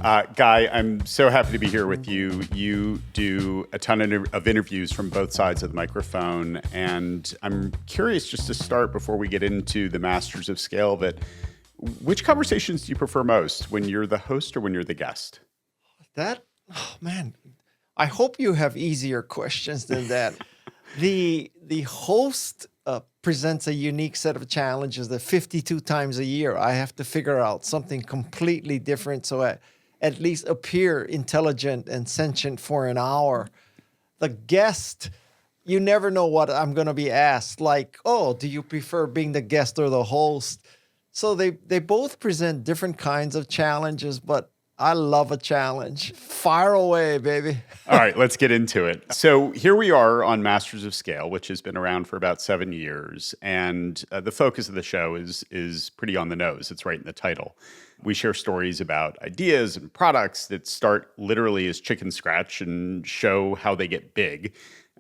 Guy, I'm so happy to be here with you. You do a ton of interviews from both sides of the microphone, and I'm curious just to start before we get into the masters of scale, that which conversations do you prefer most, when you're the host or when you're the guest? Man, I hope you have easier questions than that. The host presents a unique set of challenges that 52 times a year I have to figure out something completely different so I at least appear intelligent and sentient for an hour. The guest, you never know what I'm going to be asked. Like, oh, do you prefer being the guest or the host? So they both present different kinds of challenges, but I love a challenge. Fire away, baby. All right, let's get into it. So here we are on Masters of Scale, which has been around for about 7 years. And the focus of the show is pretty on the nose. It's right in the title. We share stories about ideas and products that start literally as chicken scratch and show how they get big.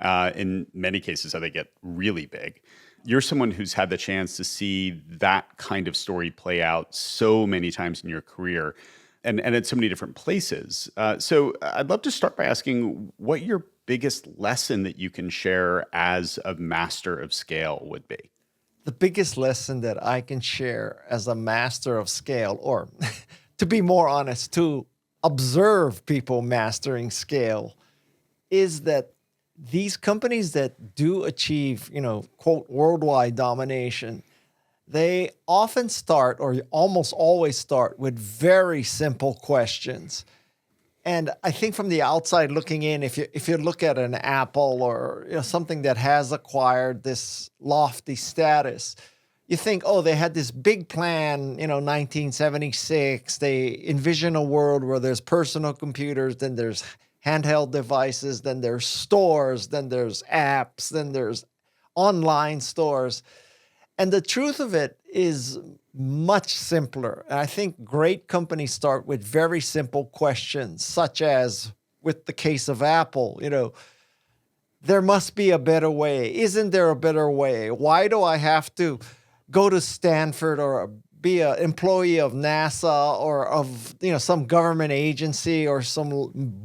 In many cases, how they get really big. You're someone who's had the chance to see that kind of story play out so many times in your career. And at so many different places. So I'd love to start by asking what your biggest lesson that you can share as a master of scale would be. The biggest lesson that I can share as a master of scale, or to be more honest, to observe people mastering scale, is that these companies that do achieve, quote, worldwide domination, they often start, or almost always start, with very simple questions. And I think from the outside looking in, if you look at an Apple or something that has acquired this lofty status, you think, oh, they had this big plan, 1976. They envision a world where there's personal computers, then there's handheld devices, then there's stores, then there's apps, then there's online stores. And the truth of it is much simpler. And I think great companies start with very simple questions, such as with the case of Apple, there must be a better way. Isn't there a better way? Why do I have to go to Stanford or be an employee of NASA or of some government agency or some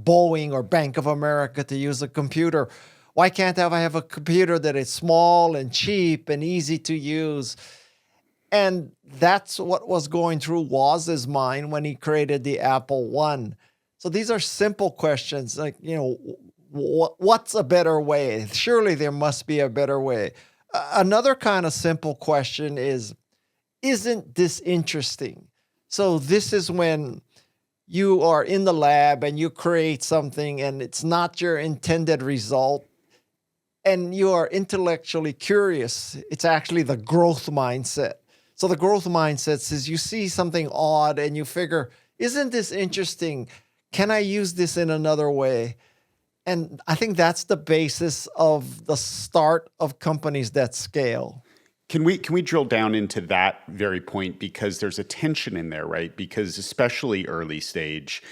Boeing or Bank of America to use a computer? Why can't I have a computer that is small and cheap and easy to use? And that's what was going through Woz's mind when he created the Apple I. So these are simple questions like, what's a better way? Surely there must be a better way. Another kind of simple question is, isn't this interesting? So this is when you are in the lab and you create something and it's not your intended result, and you are intellectually curious. It's actually the growth mindset. So the growth mindset says you see something odd and you figure, isn't this interesting? Can I use this in another way? And I think that's the basis of the start of companies that scale. Can we drill down into that very point? Because there's a tension in there, right? Because especially early stage,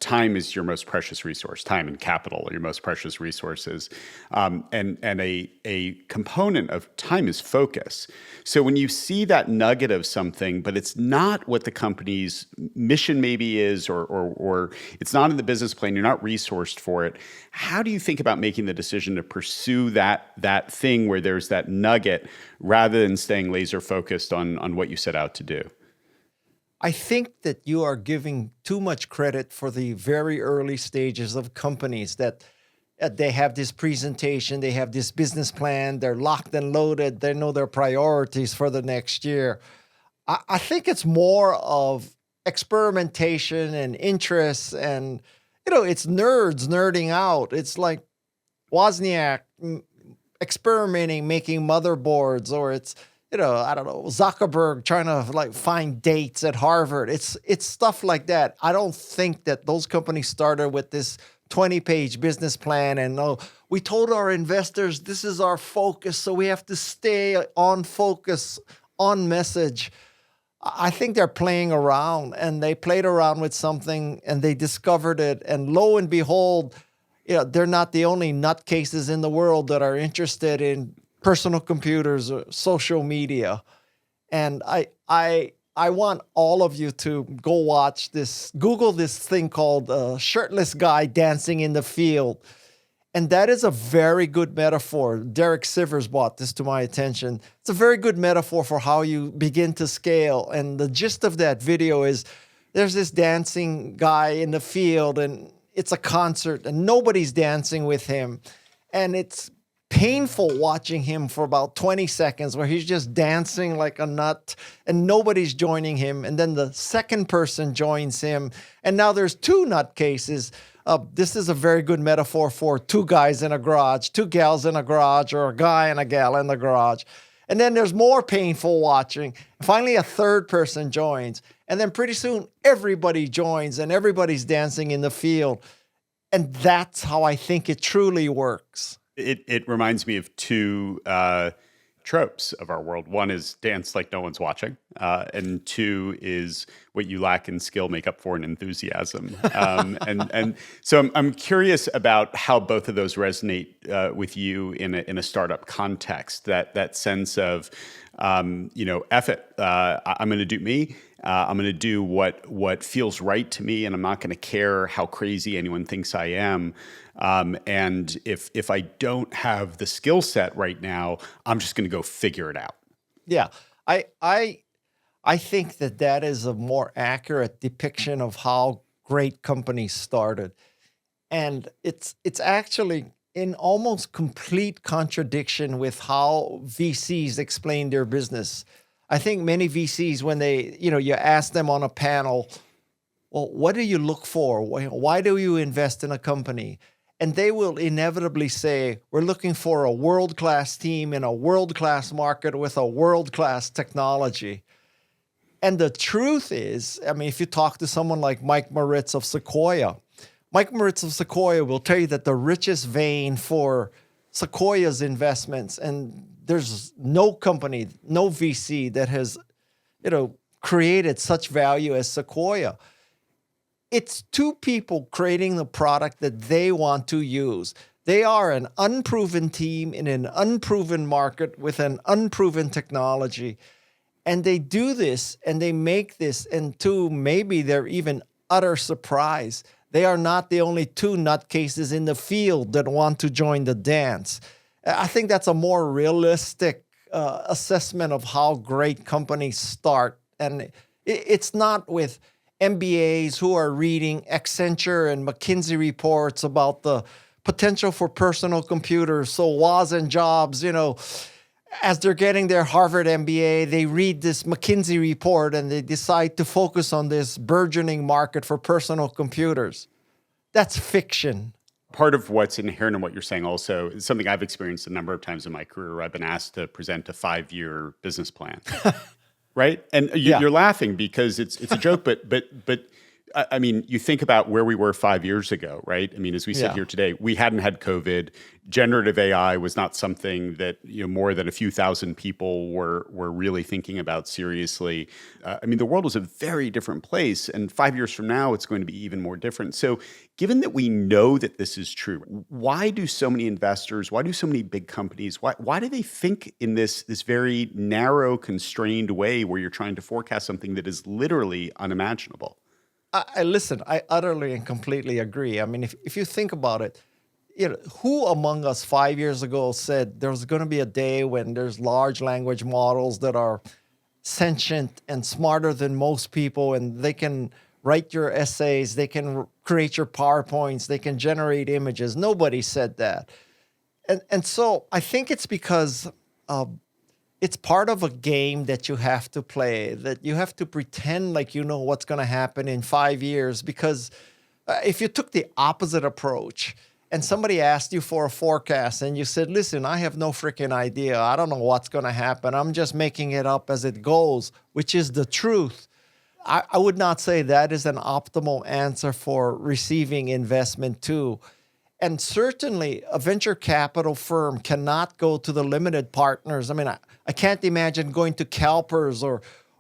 time is your most precious resource. Time and capital are your most precious resources. And a component of time is focus. So when you see that nugget of something, but it's not what the company's mission maybe is, or it's not in the business plan, you're not resourced for it, how do you think about making the decision to pursue that thing where there's that nugget rather than staying laser focused on what you set out to do? I think that you are giving too much credit for the very early stages of companies that they have this presentation, they have this business plan, they're locked and loaded, they know their priorities for the next year. I think it's more of experimentation and interest and, it's nerds nerding out. It's like Wozniak experimenting, making motherboards, or it's, I don't know, Zuckerberg trying to find dates at Harvard. It's stuff like that. I don't think that those companies started with this 20-page business plan and, we told our investors this is our focus, so we have to stay on focus, on message. I think they're playing around, and they played around with something and they discovered it. And lo and behold, they're not the only nutcases in the world that are interested in personal computers or social media. And I I want all of you to go watch this, Google this thing called Shirtless Guy Dancing in the Field. And that is a very good metaphor. Derek Sivers brought this to my attention. It's a very good metaphor for how you begin to scale. And the gist of that video is there's this dancing guy in the field, and it's a concert, and nobody's dancing with him. And it's painful watching him for about 20 seconds where he's just dancing like a nut and nobody's joining him. And then the second person joins him. And now there's two nutcases. This is a very good metaphor for two guys in a garage, two gals in a garage, or a guy and a gal in the garage. And then there's more painful watching. Finally, a third person joins. And then pretty soon, everybody joins and everybody's dancing in the field. And that's how I think it truly works. It reminds me of two tropes of our world. One is dance like no one's watching, and two is what you lack in skill make up for in enthusiasm. And so I'm curious about how both of those resonate with you in a startup context. That sense of F it, I'm going to do me. I'm going to do what feels right to me, and I'm not going to care how crazy anyone thinks I am. And if I don't have the skill set right now, I'm just going to go figure it out. Yeah, I think that is a more accurate depiction of how great companies started, and it's actually in almost complete contradiction with how VCs explain their business. I think many VCs, when they, you ask them on a panel, well, what do you look for? Why do you invest in a company? And they will inevitably say, we're looking for a world-class team in a world-class market with a world-class technology. And the truth is, if you talk to someone like Mike Moritz of Sequoia, Mike Moritz of Sequoia will tell you that the richest vein for Sequoia's investments, and there's no company, no VC that has, created such value as Sequoia. It's two people creating the product that they want to use. They are an unproven team in an unproven market with an unproven technology. And they do this and they make this, and to maybe they're even utter surprise, they are not the only two nutcases in the field that want to join the dance. I think that's a more realistic assessment of how great companies start. And it's not with MBAs who are reading Accenture and McKinsey reports about the potential for personal computers. So Woz and Jobs, as they're getting their Harvard MBA, they read this McKinsey report and they decide to focus on this burgeoning market for personal computers. That's fiction. Part of what's inherent in what you're saying also is something I've experienced a number of times in my career. I've been asked to present a 5-year business plan. Right? And you're laughing because it's a joke, but you think about where we were 5 years ago, right? As we sit here today, we hadn't had COVID. Generative AI was not something that more than a few thousand people were really thinking about seriously. The world was a very different place, and 5 years from now, it's going to be even more different. So, given that we know that this is true, why do so many investors, why do so many big companies, why do they think in this very narrow, constrained way where you're trying to forecast something that is literally unimaginable? Listen, I utterly and completely agree. If you think about it, who among us 5 years ago said there's going to be a day when there's large language models that are sentient and smarter than most people, and they can write your essays, they can create your PowerPoints, they can generate images? Nobody said that. And so I think it's because it's part of a game that you have to play, that you have to pretend like you know what's going to happen in 5 years. Because if you took the opposite approach and somebody asked you for a forecast and you said, listen, I have no freaking idea. I don't know what's going to happen. I'm just making it up as it goes, which is the truth. I would not say that is an optimal answer for receiving investment too. And certainly a venture capital firm cannot go to the limited partners. I can't imagine going to CalPERS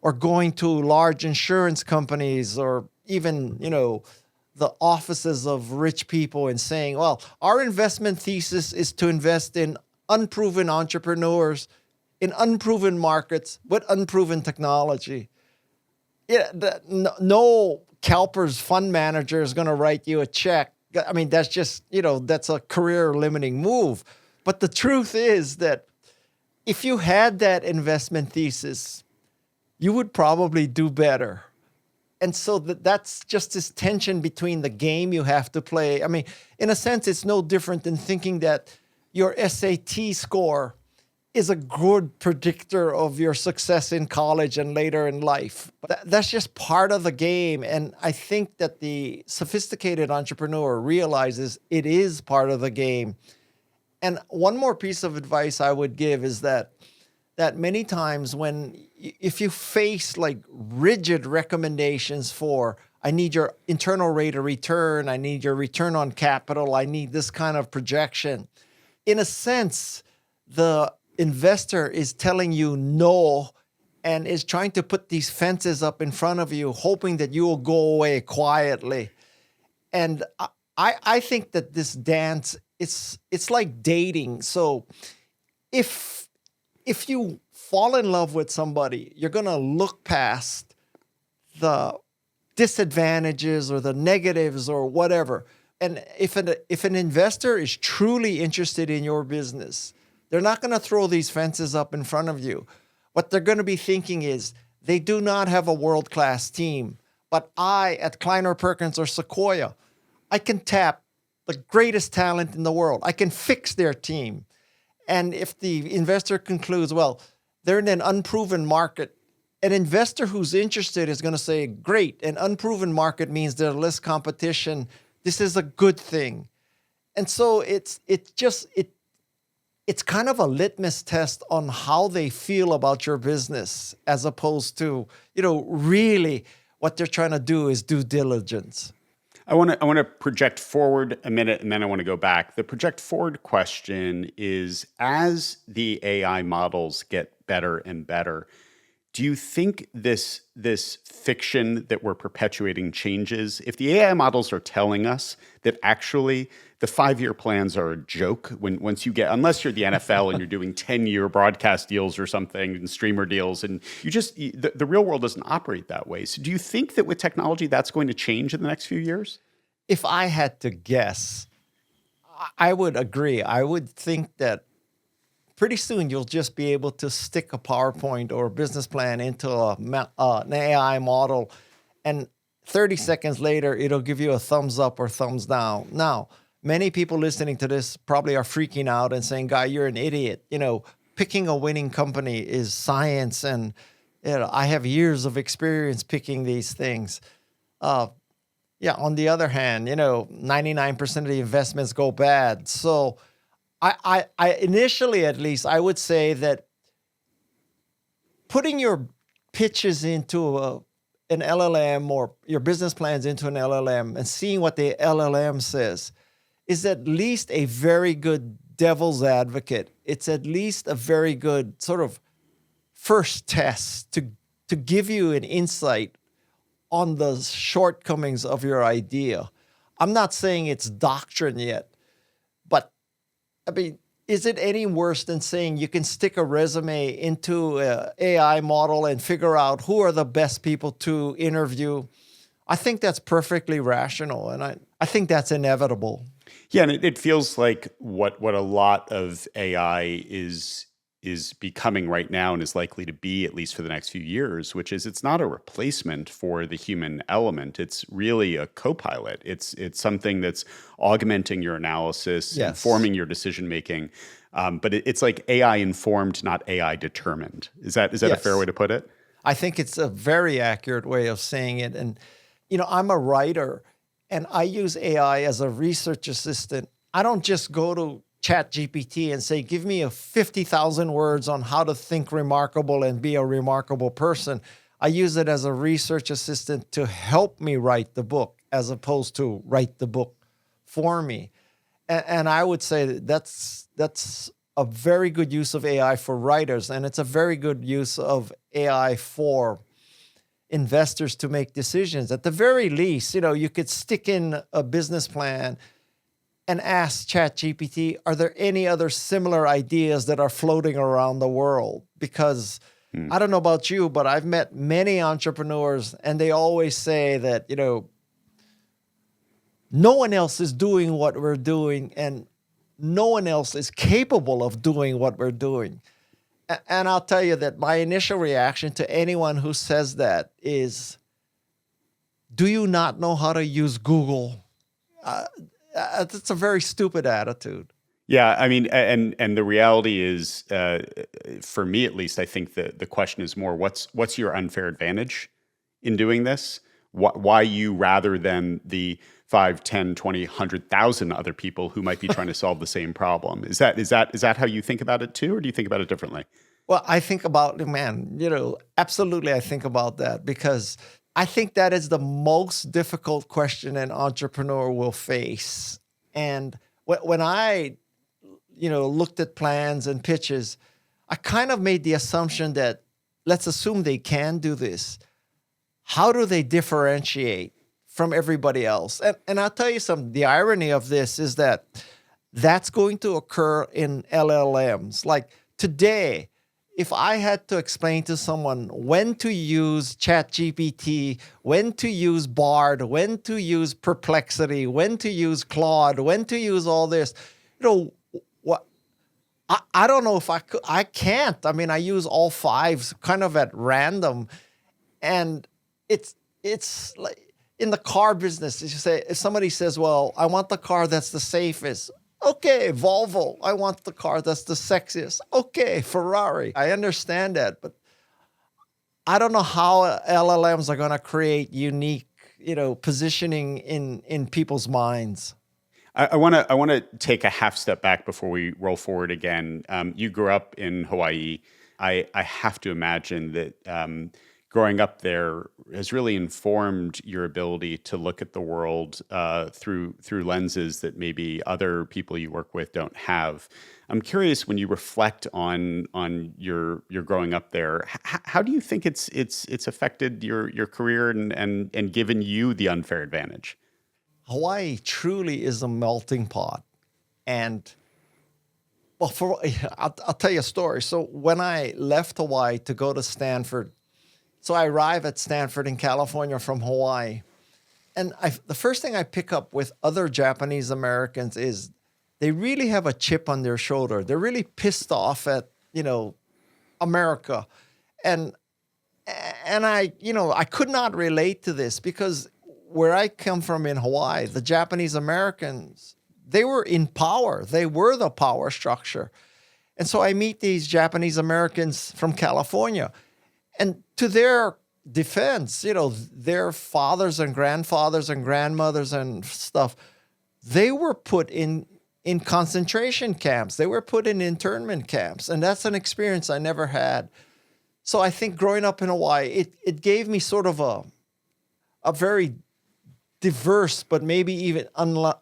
or going to large insurance companies or even, the offices of rich people and saying, well, our investment thesis is to invest in unproven entrepreneurs in unproven markets with unproven technology. no CalPERS fund manager is going to write you a check. I mean, that's just, that's a career limiting move. But the truth is that if you had that investment thesis, you would probably do better. And so that's just this tension between the game you have to play. I mean, in a sense, it's no different than thinking that your SAT score is a good predictor of your success in college and later in life. That's just part of the game. And I think that the sophisticated entrepreneur realizes it is part of the game. And one more piece of advice I would give is that many times if you face like rigid recommendations for, I need your internal rate of return, I need your return on capital, I need this kind of projection. In a sense, the investor is telling you no and is trying to put these fences up in front of you, hoping that you will go away quietly. And I think that this dance, it's like dating. So if you fall in love with somebody, you're going to look past the disadvantages or the negatives or whatever. And if an investor is truly interested in your business, they're not going to throw these fences up in front of you. What they're going to be thinking is, they do not have a world-class team, but I, at Kleiner Perkins or Sequoia, I can tap the greatest talent in the world. I can fix their team. And if the investor concludes, well, they're in an unproven market, an investor who's interested is going to say, great, an unproven market means there's less competition. This is a good thing. And so it's kind of a litmus test on how they feel about your business, as opposed to, really what they're trying to do is due diligence. I want to project forward a minute, and then I want to go back. The project forward question is, as the AI models get better and better, do you think this fiction that we're perpetuating changes? If the AI models are telling us that actually the 5-year plans are a joke, unless you're the NFL and you're doing 10-year broadcast deals or something and streamer deals, and the real world doesn't operate that way. So do you think that with technology that's going to change in the next few years? If I had to guess, I would agree. I would think that pretty soon you'll just be able to stick a PowerPoint or a business plan into an AI model, and 30 seconds later, it'll give you a thumbs up or thumbs down. Now, many people listening to this probably are freaking out and saying, Guy, you're an idiot. Picking a winning company is science, and I have years of experience picking these things. On the other hand, 99% of the investments go bad. So I initially, at least, I would say that putting your pitches into an LLM or your business plans into an LLM and seeing what the LLM says is at least a very good devil's advocate. It's at least a very good sort of first test to give you an insight on the shortcomings of your idea. I'm not saying it's doctrine yet, but I mean, is it any worse than saying you can stick a resume into an AI model and figure out who are the best people to interview? I think that's perfectly rational, and I think that's inevitable. Yeah, and it feels like what a lot of AI is becoming right now, and is likely to be, at least for the next few years, which is, it's not a replacement for the human element. It's really a copilot. It's something that's augmenting your analysis, Yes. informing your decision making. But it's like AI informed, not AI determined. Is that a Yes. fair way to put it? I think it's a very accurate way of saying it. And, I'm a writer, and I use AI as a research assistant. I don't just go to ChatGPT and say, give me 50,000 words on how to think remarkable and be a remarkable person. I use it as a research assistant to help me write the book, as opposed to write the book for me. And I would say that's a very good use of AI for writers, and it's a very good use of AI for investors to make decisions. At the very least, you could stick in a business plan and ask ChatGPT, are there any other similar ideas that are floating around the world? Because I don't know about you, but I've met many entrepreneurs, and they always say that, no one else is doing what we're doing, and no one else is capable of doing what we're doing. And I'll tell you that my initial reaction to anyone who says that is, do you not know how to use Google? That's a very stupid attitude. Yeah, I mean, and the reality is, for me at least, I think the question is more, what's your unfair advantage in doing this? Why you rather than the 5, 10, 20, 100,000 other people who might be trying to solve the same problem? Is that how you think about it too, or do you think about it differently? Well, I think about, absolutely I think about that, because I think that is the most difficult question an entrepreneur will face. And when I looked at plans and pitches, I kind of made the assumption that, let's assume they can do this. How do they differentiate from everybody else? And I'll tell you something, the irony of this is that that's going to occur in LLMs. Like today, if I had to explain to someone when to use ChatGPT, when to use Bard, when to use Perplexity, when to use Claude, when to use all this, what I don't know if I could. I can't. I mean, I use all 5 kind of at random, and it's like in the car business. If somebody says, "Well, I want the car that's the safest." Okay, Volvo. I want the car that's the sexiest. Okay, Ferrari. I understand that, but I don't know how LLMs are going to create unique, positioning in people's minds. I want to take a half step back before we roll forward again. You grew up in Hawaii. I have to imagine that growing up there has really informed your ability to look at the world through lenses that maybe other people you work with don't have. I'm curious, when you reflect on your growing up there, how do you think it's affected your career and given you the unfair advantage? Hawaii truly is a melting pot. And I'll tell you a story. So when I left Hawaii to go to Stanford, so I arrive at Stanford in California from Hawaii. And the first thing I pick up with other Japanese Americans is they really have a chip on their shoulder. They're really pissed off at, America. And I could not relate to this because where I come from in Hawaii, the Japanese Americans, they were in power. They were the power structure. And so I meet these Japanese Americans from California. And to their defense, their fathers and grandfathers and grandmothers and stuff, they were put in concentration camps. They were put in internment camps. And that's an experience I never had. So I think growing up in Hawaii, it gave me sort of a very diverse, but maybe even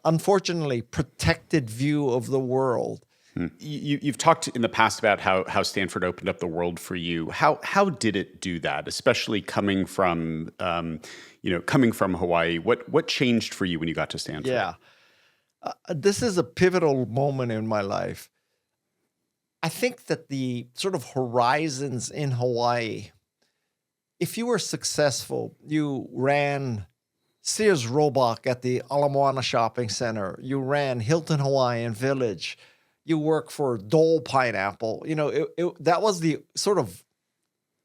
unfortunately protected view of the world. You've talked in the past about how Stanford opened up the world for you. How did it do that, especially coming from Hawaii? What changed for you when you got to Stanford? Yeah, this is a pivotal moment in my life. I think that the sort of horizons in Hawaii, if you were successful, you ran Sears Roebuck at the Ala Moana Shopping Center. You ran Hilton Hawaiian Village. You work for Dole Pineapple. That was the sort of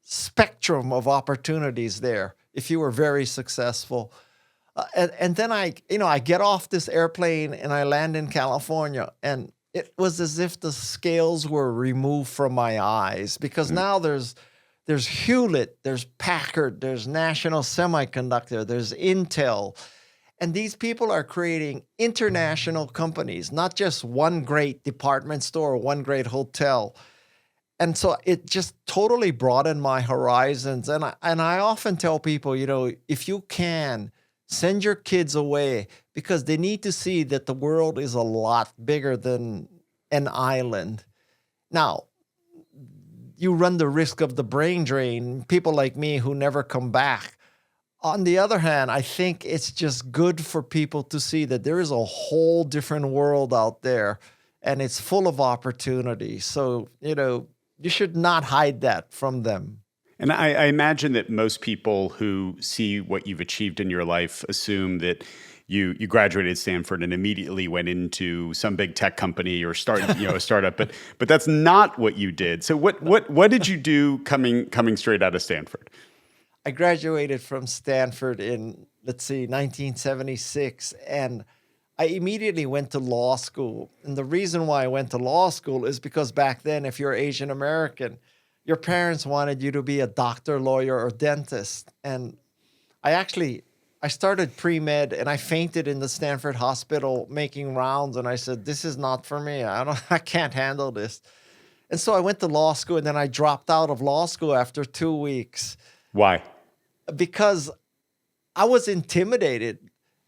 spectrum of opportunities there if you were very successful. And then I get off this airplane and I land in California, and it was as if the scales were removed from my eyes, because now there's Hewlett, there's Packard, there's National Semiconductor, there's Intel. And these people are creating international companies, not just one great department store or one great hotel. And so it just totally broadened my horizons. And I often tell people, if you can, send your kids away, because they need to see that the world is a lot bigger than an island. Now, you run the risk of the brain drain, people like me who never come back. On the other hand, I think it's just good for people to see that there is a whole different world out there, and it's full of opportunity. So, You should not hide that from them. And I imagine that most people who see what you've achieved in your life assume that you graduated Stanford and immediately went into some big tech company or started a startup, but that's not what you did. So what did you do coming straight out of Stanford? I graduated from Stanford in, let's see, 1976, and I immediately went to law school. And the reason why I went to law school is because back then, if you're Asian American, your parents wanted you to be a doctor, lawyer, or dentist. And I started pre-med and I fainted in the Stanford hospital making rounds. And I said, this is not for me. I can't handle this. And so I went to law school, and then I dropped out of law school after 2 weeks. Why? Because I was intimidated.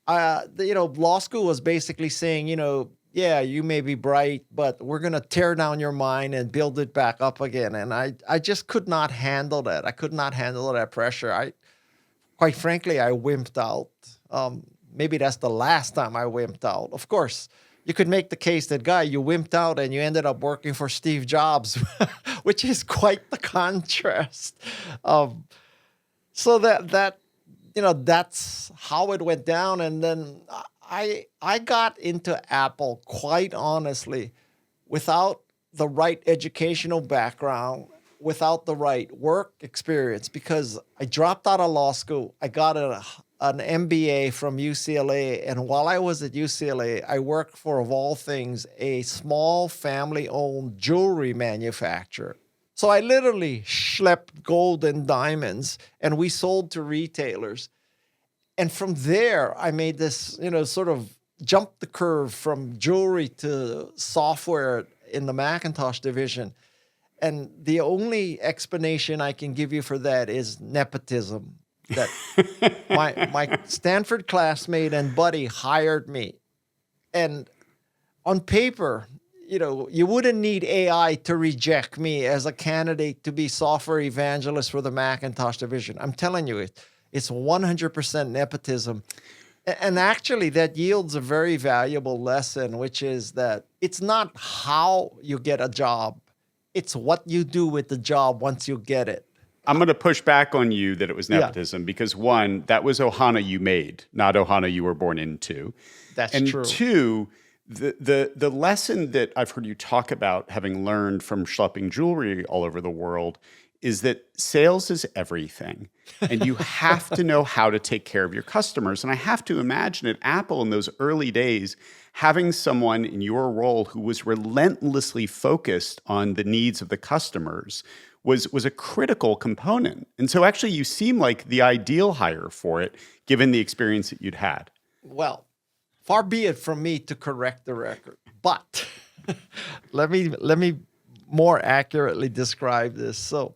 Law school was basically saying, yeah, you may be bright, but we're going to tear down your mind and build it back up again. And I just could not handle that. I could not handle that pressure. Quite frankly, I wimped out. Maybe that's the last time I wimped out. Of course, you could make the case that, Guy, you wimped out and you ended up working for Steve Jobs, which is quite the contrast. So that's how it went down. And then I got into Apple, quite honestly, without the right educational background, without the right work experience, because I dropped out of law school. I got an MBA from UCLA. And while I was at UCLA, I worked for, of all things, a small family-owned jewelry manufacturer. So I literally schlepped gold and diamonds, and we sold to retailers. And from there, I made this, sort of jump the curve from jewelry to software in the Macintosh division. And the only explanation I can give you for that is nepotism. That my Stanford classmate and buddy hired me. And on paper, you wouldn't need AI to reject me as a candidate to be software evangelist for the Macintosh division. I'm telling you, it's 100% nepotism. And actually, that yields a very valuable lesson, which is that it's not how you get a job. It's what you do with the job once you get it. I'm going to push back on you that it was nepotism because, one, that was Ohana you made, not Ohana you were born into. That's true. And two, the lesson that I've heard you talk about, having learned from schlepping jewelry all over the world, is that sales is everything. And you have to know how to take care of your customers. And I have to imagine at Apple in those early days, having someone in your role who was relentlessly focused on the needs of the customers was a critical component. And so actually you seem like the ideal hire for it, given the experience that you'd had. Well, far be it from me to correct the record. But let me more accurately describe this. So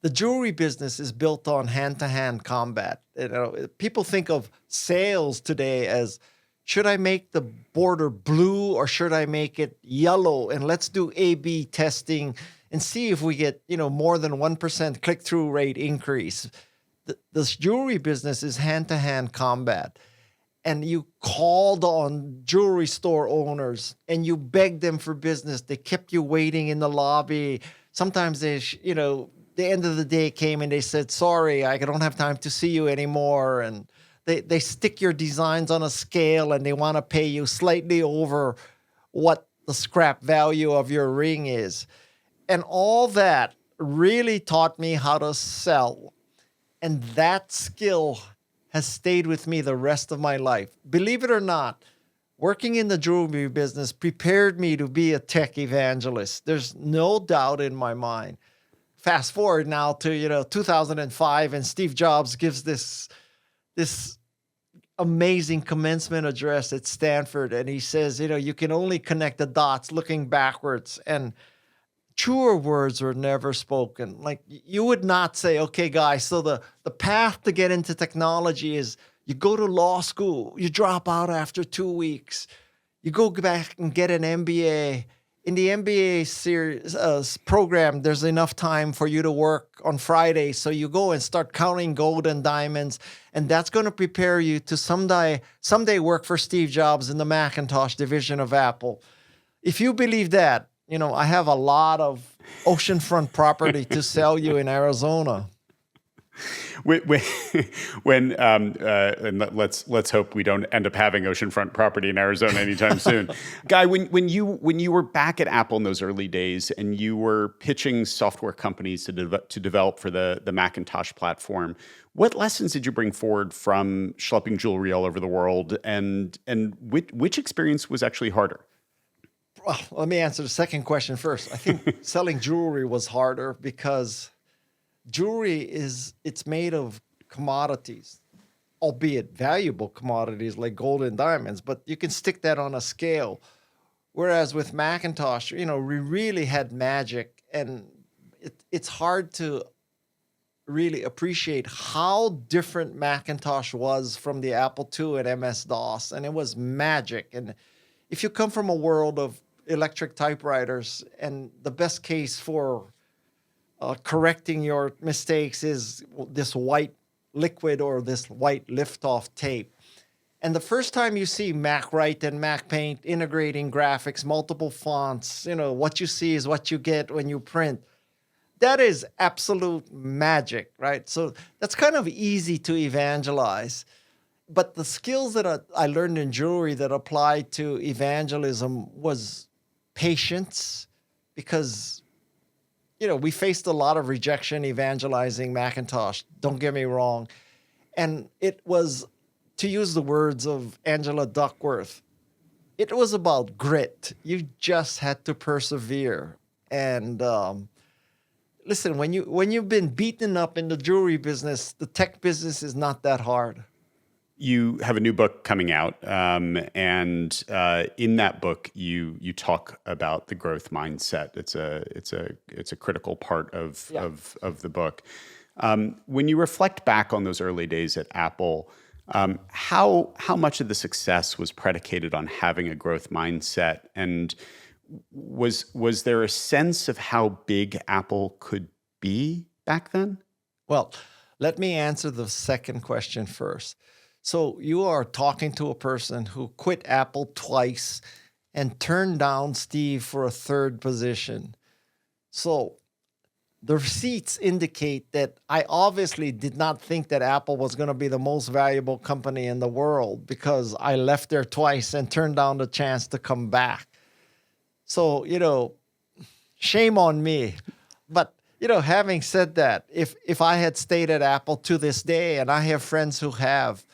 the jewelry business is built on hand-to-hand combat. People think of sales today as, should I make the border blue or should I make it yellow? And let's do A/B testing and see if we get, more than 1% click-through rate increase. This jewelry business is hand-to-hand combat. And you called on jewelry store owners and you begged them for business. They kept you waiting in the lobby. Sometimes the end of the day came and they said, sorry, I don't have time to see you anymore. And they stick your designs on a scale and they want to pay you slightly over what the scrap value of your ring is. And all that really taught me how to sell. And that skill has stayed with me the rest of my life. Believe it or not, working in the jewelry business prepared me to be a tech evangelist. There's no doubt in my mind. Fast forward now to 2005, and Steve Jobs gives this amazing commencement address at Stanford, and he says, you can only connect the dots looking backwards, and truer words are never spoken. Like, you would not say, okay, guys, so the path to get into technology is you go to law school, you drop out after 2 weeks, you go back and get an MBA. In the MBA series program, there's enough time for you to work on Friday, so you go and start counting gold and diamonds, and that's going to prepare you to someday work for Steve Jobs in the Macintosh division of Apple. If you believe that, I have a lot of oceanfront property to sell you in Arizona. And let's hope we don't end up having oceanfront property in Arizona anytime soon. Guy, when you were back at Apple in those early days and you were pitching software companies to develop for the Macintosh platform, what lessons did you bring forward from schlepping jewelry all over the world, and which experience was actually harder? Well, let me answer the second question first. I think selling jewelry was harder because jewelry it's made of commodities, albeit valuable commodities like gold and diamonds, but you can stick that on a scale. Whereas with Macintosh, we really had magic, and it's hard to really appreciate how different Macintosh was from the Apple II and MS-DOS, and it was magic. And if you come from a world of electric typewriters, and the best case for correcting your mistakes is this white liquid or this white liftoff tape. And the first time you see Mac Write and Mac Paint integrating graphics, multiple fonts, what you see is what you get when you print. That is absolute magic, right? So that's kind of easy to evangelize. But the skills that I learned in jewelry that applied to evangelism was patience, because we faced a lot of rejection evangelizing Macintosh, don't get me wrong. And it was, to use the words of Angela Duckworth, it was about grit. You just had to persevere. And listen, when you've been beaten up in the jewelry business, the tech business is not that hard. You have a new book coming out, and in that book, you talk about the growth mindset. It's a critical part of the book. When you reflect back on those early days at Apple, how much of the success was predicated on having a growth mindset, and was there a sense of how big Apple could be back then? Well, let me answer the second question first. So you are talking to a person who quit Apple twice and turned down Steve for a third position. So the receipts indicate that I obviously did not think that Apple was going to be the most valuable company in the world, because I left there twice and turned down the chance to come back. So, shame on me. But, having said that, if I had stayed at Apple to this day, and I have friends who have,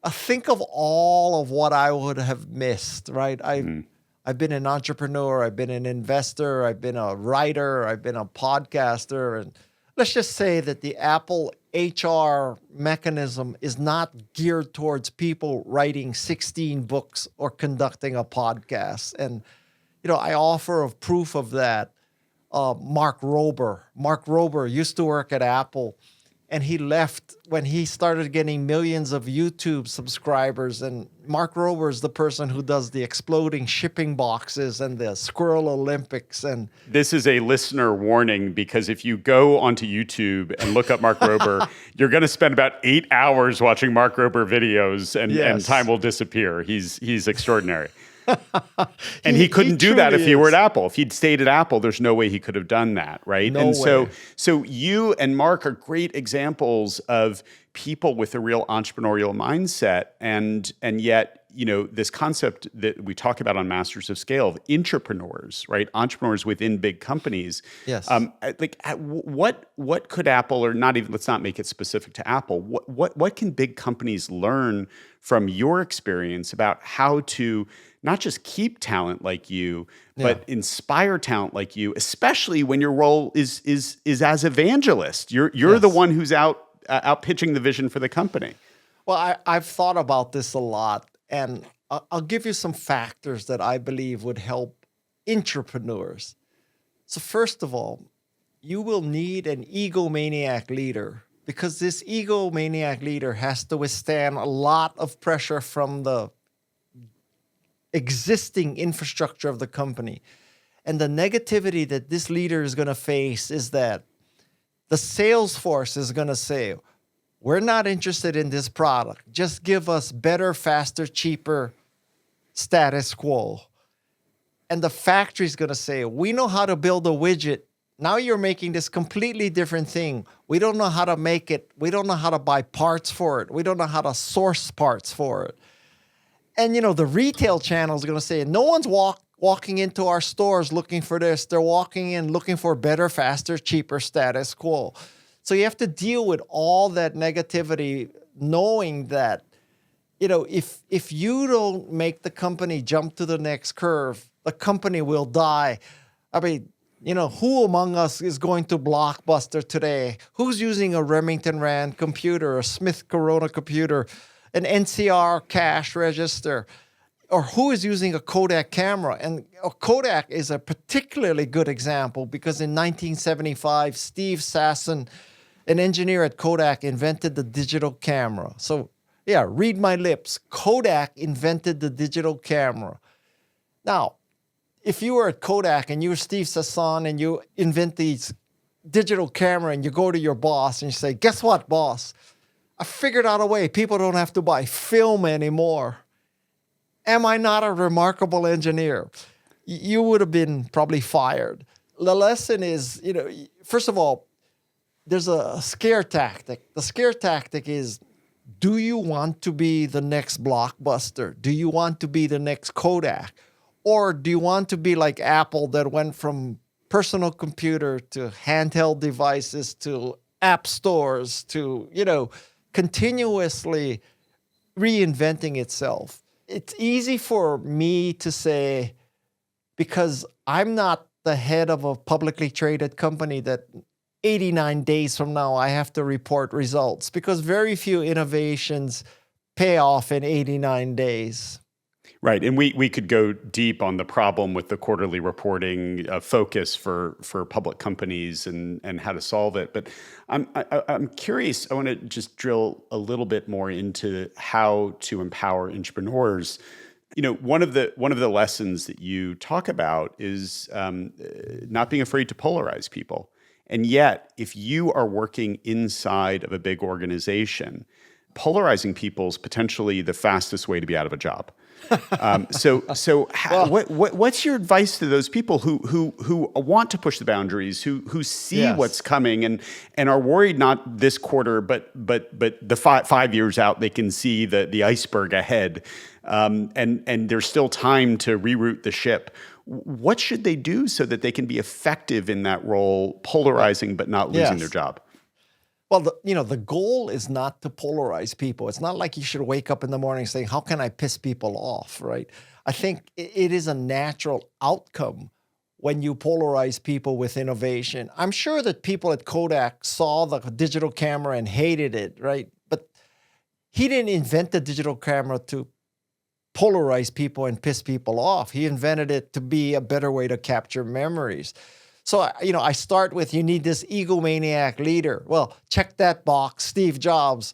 think of all of what I would have missed, right? I've been an entrepreneur, I've been an investor, I've been a writer, I've been a podcaster. And let's just say that the Apple HR mechanism is not geared towards people writing 16 books or conducting a podcast. And, I offer a proof of that. Mark Rober. Mark Rober used to work at Apple, and he left when he started getting millions of YouTube subscribers. And Mark Rober is the person who does the exploding shipping boxes and the Squirrel Olympics. And this is a listener warning, because if you go onto YouTube and look up Mark Rober, you're going to spend about 8 hours watching Mark Rober videos, and time will disappear. He's extraordinary. And he couldn't do that if he were at Apple. If he'd stayed at Apple, there's no way he could have done that, right? No way. So you and Mark are great examples of people with a real entrepreneurial mindset, and yet, this concept that we talk about on Masters of Scale of intrapreneurs, right? Entrepreneurs within big companies. Yes. What could Apple, or not even, let's not make it specific to Apple, what can big companies learn from your experience about how to not just keep talent like you, but inspire talent like you, especially when your role is as evangelist. You're the one who's out pitching the vision for the company. Well, I've thought about this a lot, and I'll give you some factors that I believe would help intrapreneurs. So first of all, you will need an egomaniac leader, because this egomaniac leader has to withstand a lot of pressure from the existing infrastructure of the company. And the negativity that this leader is going to face is that the sales force is going to say, we're not interested in this product. Just give us better, faster, cheaper status quo. And the factory is going to say, we know how to build a widget. Now you're making this completely different thing. We don't know how to make it. We don't know how to buy parts for it. We don't know how to source parts for it. And, the retail channel is going to say, no one's walking into our stores looking for this. They're walking in looking for better, faster, cheaper status quo. So you have to deal with all that negativity, knowing that, if you don't make the company jump to the next curve, the company will die. I mean, who among us is going to Blockbuster today? Who's using a Remington Rand computer, a Smith Corona computer, an NCR cash register? Or who is using a Kodak camera? And Kodak is a particularly good example because in 1975, Steve Sasson, an engineer at Kodak, invented the digital camera. So, yeah, read my lips. Kodak invented the digital camera. Now, if you were at Kodak and you're Steve Sasson and you invent these digital camera and you go to your boss and you say, guess what, boss? I figured out a way. People don't have to buy film anymore. Am I not a remarkable engineer? You would have been probably fired. The lesson is, first of all, there's a scare tactic. The scare tactic is, do you want to be the next Blockbuster? Do you want to be the next Kodak? Or do you want to be like Apple that went from personal computer to handheld devices to app stores to, continuously reinventing itself? It's easy for me to say, because I'm not the head of a publicly traded company, that 89 days from now I have to report results, because very few innovations pay off in 89 days. Right. And we could go deep on the problem with the quarterly reporting focus for public companies and how to solve it. But I'm curious, I want to just drill a little bit more into how to empower entrepreneurs. One of the lessons that you talk about is not being afraid to polarize people. And yet, if you are working inside of a big organization, polarizing people is potentially the fastest way to be out of a job. What's your advice to those people who want to push the boundaries, who see what's coming and are worried not this quarter, but the 5 years out they can see the iceberg ahead, and there's still time to reroute the ship. What should they do so that they can be effective in that role, polarizing but not losing their job? Well, the goal is not to polarize people. It's not like you should wake up in the morning saying, how can I piss people off, right? I think it is a natural outcome when you polarize people with innovation. I'm sure that people at Kodak saw the digital camera and hated it, right? But he didn't invent the digital camera to polarize people and piss people off. He invented it to be a better way to capture memories. So, I start with, you need this egomaniac leader. Well, check that box, Steve Jobs.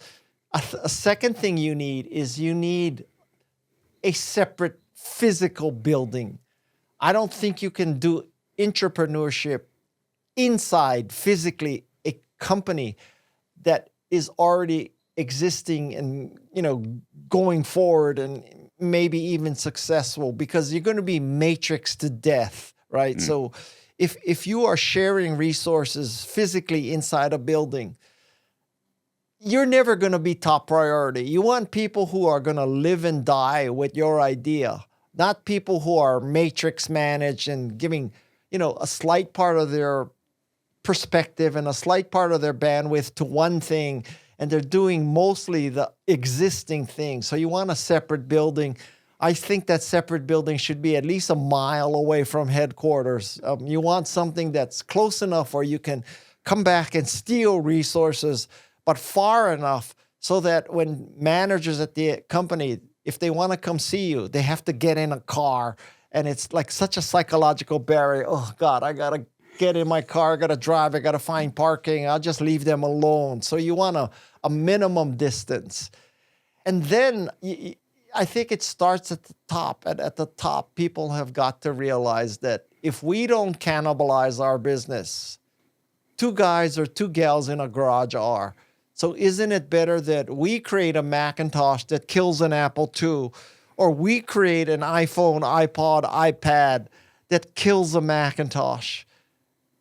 A second thing you need a separate physical building. I don't think you can do entrepreneurship inside physically a company that is already existing and, going forward and maybe even successful, because you're going to be matrixed to death, right? So if you are sharing resources physically inside a building, you're never going to be top priority. You want people who are going to live and die with your idea, not people who are matrix managed and giving, a slight part of their perspective and a slight part of their bandwidth to one thing, and they're doing mostly the existing thing. So you want a separate building. I think that separate building should be at least a mile away from headquarters. You want something that's close enough where you can come back and steal resources, but far enough so that when managers at the company, if they want to come see you, they have to get in a car. And it's like such a psychological barrier. Oh, God, I got to get in my car, I got to drive, I got to find parking. I'll just leave them alone. So you want a minimum distance. And then I think it starts at the top. And at the top, people have got to realize that if we don't cannibalize our business, two guys or two gals in a garage are. So isn't it better that we create a Macintosh that kills an Apple II, or we create an iPhone, iPod, iPad that kills a Macintosh?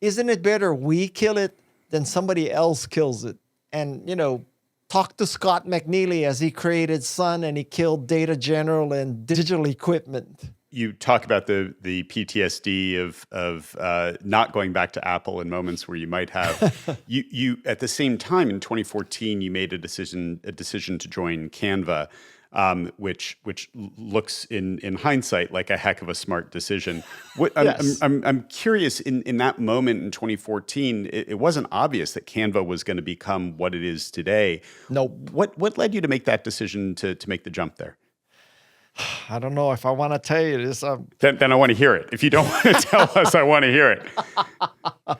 isn't it better we kill it than somebody else kills it? And, talk to Scott McNeely as he created Sun and he killed Data General and digital equipment. You talk about the PTSD of not going back to Apple in moments where you might have. you at the same time in 2014 you made a decision to join Canva, which looks in hindsight like a heck of a smart decision. Yes. I'm curious, in that moment in 2014, it wasn't obvious that Canva was going to become what it is today. No. What led you to make that decision to make the jump there? I don't know if I want to tell you this. Then I want to hear it. If you don't want to tell us, I want to hear it.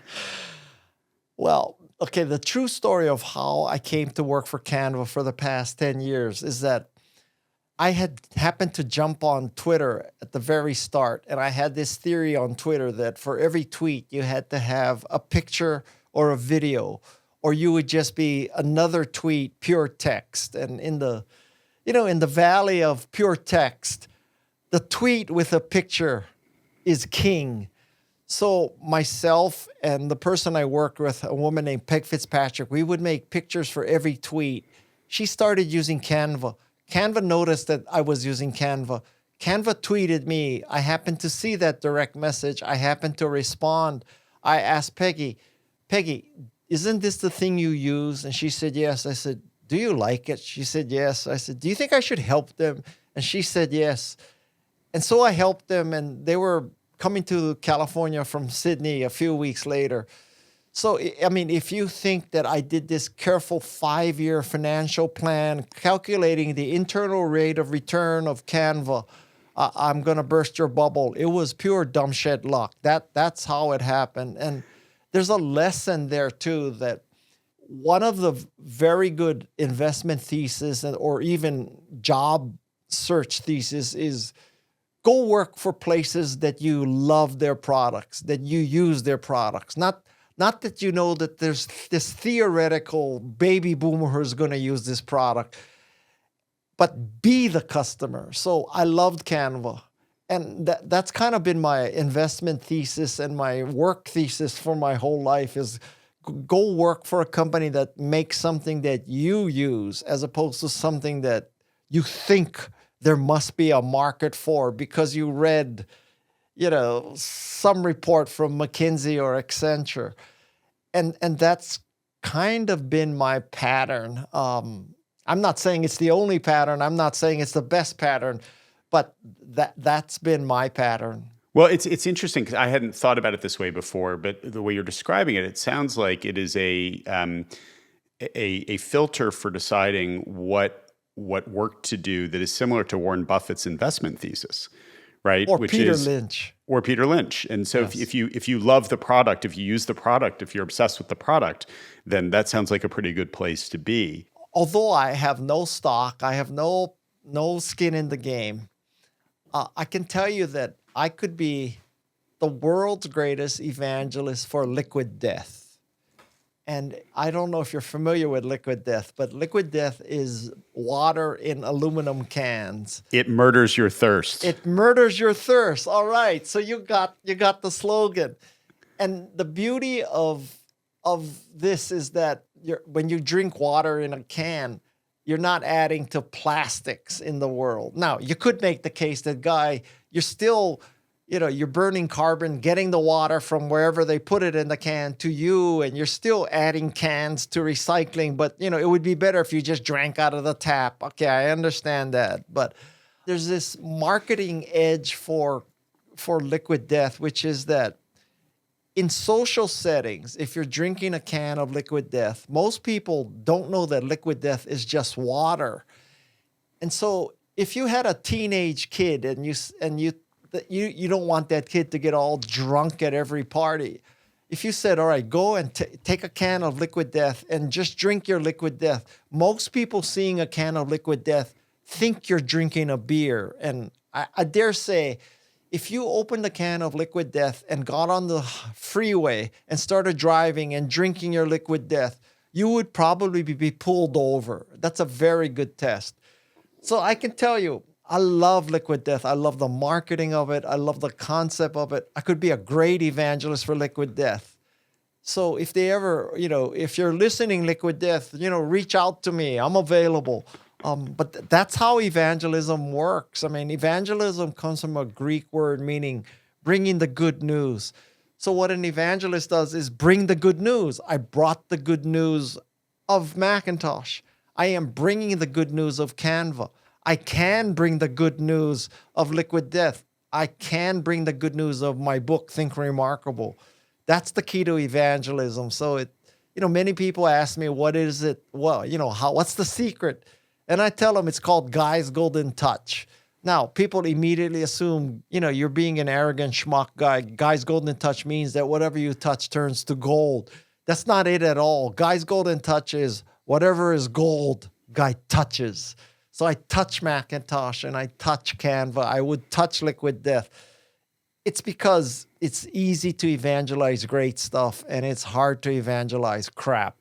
Well, okay, the true story of how I came to work for Canva for the past 10 years is that I had happened to jump on Twitter at the very start, and I had this theory on Twitter that for every tweet you had to have a picture or a video, or you would just be another tweet, pure text. And in the valley of pure text, the tweet with a picture is king. So myself and the person I worked with, a woman named Peg Fitzpatrick, we would make pictures for every tweet. She started using Canva. Canva noticed that I was using Canva. Canva tweeted me. I happened to see that direct message. I happened to respond. I asked Peggy, isn't this the thing you use? And she said, yes. I said, do you like it? She said, yes. I said, do you think I should help them? And she said, yes. And so I helped them, and they were coming to California from Sydney a few weeks later. So, I mean, if you think that I did this careful 5-year financial plan, calculating the internal rate of return of Canva, I'm going to burst your bubble. It was pure dumb shit luck. That's how it happened. And there's a lesson there, too, that one of the very good investment thesis or even job search thesis is go work for places that you love their products, that you use their products. Not that you know that there's this theoretical baby boomer who's going to use this product, but be the customer. So I loved Canva. And that's kind of been my investment thesis and my work thesis for my whole life is go work for a company that makes something that you use as opposed to something that you think there must be a market for because you read, some report from McKinsey or Accenture. And that's kind of been my pattern. I'm not saying it's the only pattern. I'm not saying it's the best pattern, but that's been my pattern. Well, it's interesting because I hadn't thought about it this way before, but the way you're describing it, it sounds like it is a filter for deciding what work to do that is similar to Warren Buffett's investment thesis, right? Or Peter Lynch. Or Peter Lynch. And so Yes. if you love the product, if you use the product, if you're obsessed with the product, then that sounds like a pretty good place to be. Although I have no stock, I have no skin in the game, I can tell you that I could be the world's greatest evangelist for liquid death. And I don't know if you're familiar with liquid death, but liquid death is water in aluminum cans. It murders your thirst. It murders your thirst. All right. So you got the slogan. And the beauty of this is that when you drink water in a can, you're not adding to plastics in the world. Now, you could make the case that, you're still, you're burning carbon, getting the water from wherever they put it in the can to you, and you're still adding cans to recycling. But, it would be better if you just drank out of the tap. Okay, I understand that. But there's this marketing edge for liquid death, which is that in social settings, if you're drinking a can of liquid death, most people don't know that liquid death is just water. And so if you had a teenage kid and you don't want that kid to get all drunk at every party, if you said, all right, go and take a can of liquid death and just drink your liquid death, most people seeing a can of liquid death think you're drinking a beer. And I dare say, if you opened a can of liquid death and got on the freeway and started driving and drinking your liquid death, you would probably be pulled over. That's a very good test. So I can tell you, I love liquid death. I love the marketing of it. I love the concept of it. I could be a great evangelist for liquid death. So if they ever, if you're listening, Liquid Death, reach out to me. I'm available. But that's how evangelism works. I mean, evangelism comes from a Greek word meaning bringing the good news. So what an evangelist does is bring the good news. I brought the good news of Macintosh. I am bringing the good news of Canva. I can bring the good news of Liquid Death. I can bring the good news of my book, Think Remarkable. That's the key to evangelism. So many people ask me, what is it? Well, what's the secret? And I tell them it's called Guy's Golden Touch. Now, people immediately assume, you're being an arrogant schmuck guy. Guy's Golden Touch means that whatever you touch turns to gold. That's not it at all. Guy's Golden Touch is whatever is gold, Guy touches. So I touch Macintosh and I touch Canva. I would touch Liquid Death. It's because it's easy to evangelize great stuff and it's hard to evangelize crap.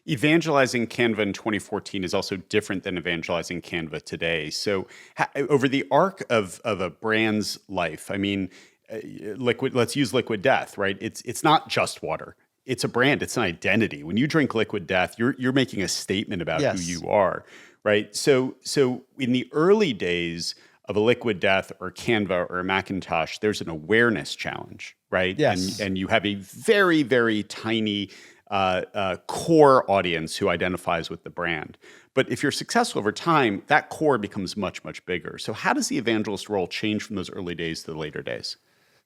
Evangelizing Canva in 2014 is also different than evangelizing Canva today. So over the arc of a brand's life, I mean, let's use Liquid Death, right? It's not just water. It's a brand. It's an identity. When you drink Liquid Death, you're making a statement about Yes. who you are, right? So in the early days of a Liquid Death or Canva or a Macintosh, there's an awareness challenge, right? Yes. And you have a very, very tiny core audience who identifies with the brand. But if you're successful over time, that core becomes much, much bigger. So how does the evangelist role change from those early days to the later days?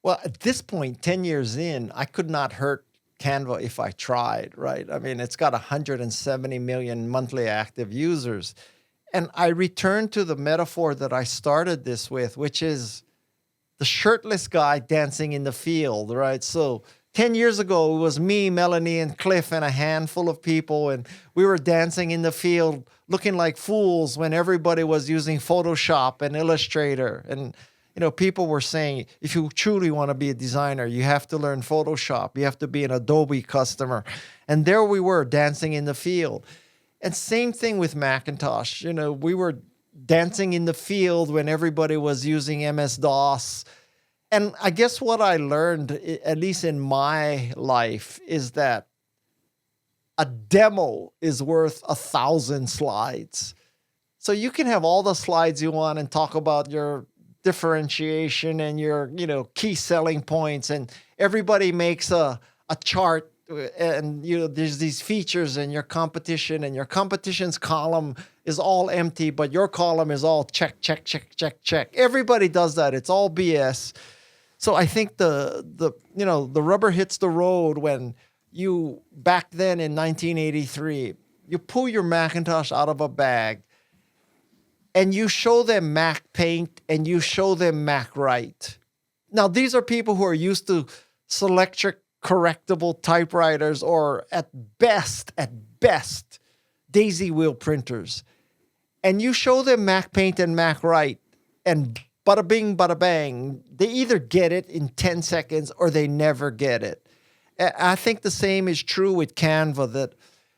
Well, at this point, 10 years in, I could not hurt Canva if I tried, right? I mean, it's got 170 million monthly active users. And I return to the metaphor that I started this with, which is the shirtless guy dancing in the field, right? So 10 years ago, it was me, Melanie, and Cliff, and a handful of people, and we were dancing in the field looking like fools when everybody was using Photoshop and Illustrator. And, people were saying, if you truly want to be a designer, you have to learn Photoshop. You have to be an Adobe customer. And there we were dancing in the field. And same thing with Macintosh. We were dancing in the field when everybody was using MS-DOS. And I guess what I learned, at least in my life, is that a demo is worth 1,000 slides. So you can have all the slides you want and talk about your differentiation and your, key selling points. And everybody makes a chart and, there's these features and your competition's column is all empty, but your column is all check, check, check, check, check. Everybody does that. It's all BS. So I think the rubber hits the road when you, back then in 1983, you pull your Macintosh out of a bag and you show them Mac Paint and you show them Mac Write. Now, these are people who are used to Selectric correctable typewriters or at best, daisy wheel printers. And you show them Mac Paint and Mac Write and bada bing, bada bang. They either get it in 10 seconds or they never get it. I think the same is true with Canva, that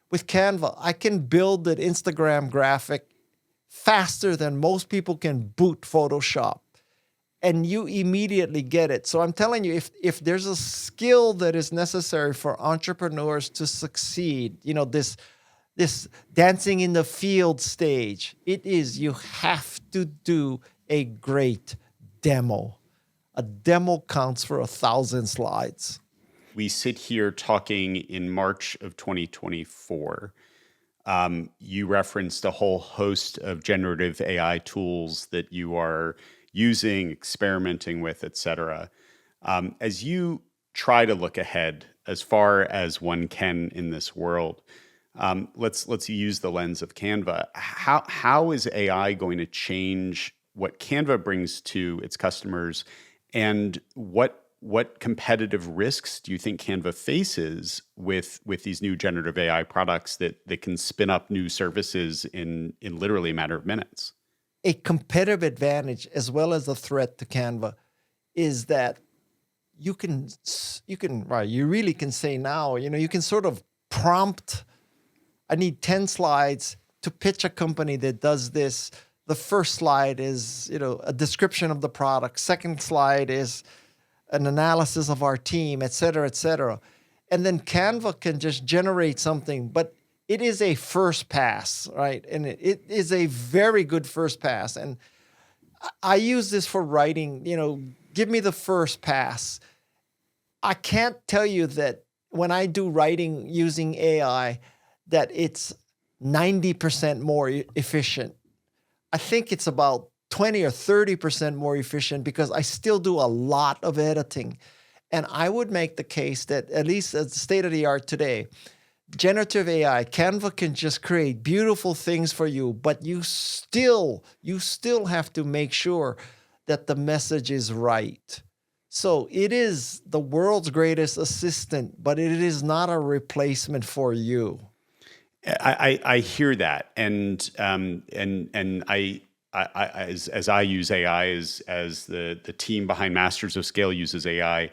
with Canva, I can build an Instagram graphic faster than most people can boot Photoshop. And you immediately get it. So I'm telling you, if there's a skill that is necessary for entrepreneurs to succeed, this dancing in the field stage, it is you have to do a great demo. A demo counts for 1,000 slides. We sit here talking in March of 2024. You referenced a whole host of generative AI tools that you are using, experimenting with, et cetera. As you try to look ahead as far as one can in this world, let's use the lens of Canva. How is AI going to change what Canva brings to its customers, and what competitive risks do you think Canva faces with these new generative AI products that can spin up new services in literally a matter of minutes? A competitive advantage as well as a threat to Canva is that you really can say now, you can sort of prompt, I need 10 slides to pitch a company that does this. The first slide is, a description of the product. Second slide is an analysis of our team, et cetera, et cetera. and then Canva can just generate something, but it is a first pass, right? And it is a very good first pass. And I use this for writing, give me the first pass. I can't tell you that when I do writing using AI, that it's 90% more efficient. I think it's about 20 or 30% more efficient because I still do a lot of editing. And I would make the case that, at least at the state of the art today, generative AI, Canva can just create beautiful things for you, but you still have to make sure that the message is right. So it is the world's greatest assistant, but it is not a replacement for you. I hear that, and I as I use AI, as the team behind Masters of Scale uses AI,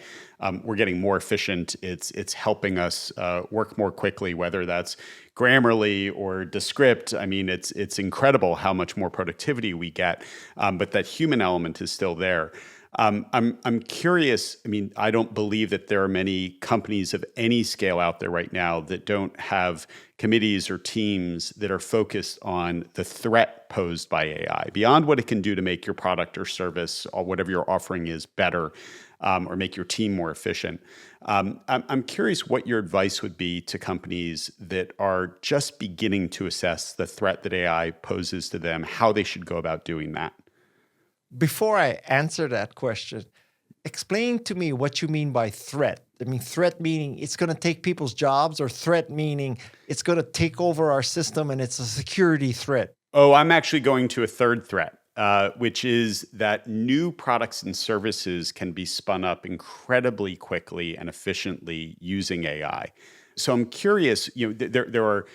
we're getting more efficient. It's helping us work more quickly, whether that's Grammarly or Descript. I mean, it's incredible how much more productivity we get, but that human element is still there. I'm curious. I mean, I don't believe that there are many companies of any scale out there right now that don't have committees or teams that are focused on the threat posed by AI, beyond what it can do to make your product or service or whatever you're offering is better, or make your team more efficient. I'm curious what your advice would be to companies that are just beginning to assess the threat that AI poses to them, how they should go about doing that. Before I answer that question, explain to me what you mean by threat. I mean, threat meaning it's going to take people's jobs, or threat meaning it's going to take over our system and it's a security threat? Oh, I'm actually going to a third threat, which is that new products and services can be spun up incredibly quickly and efficiently using AI. So I'm curious, there are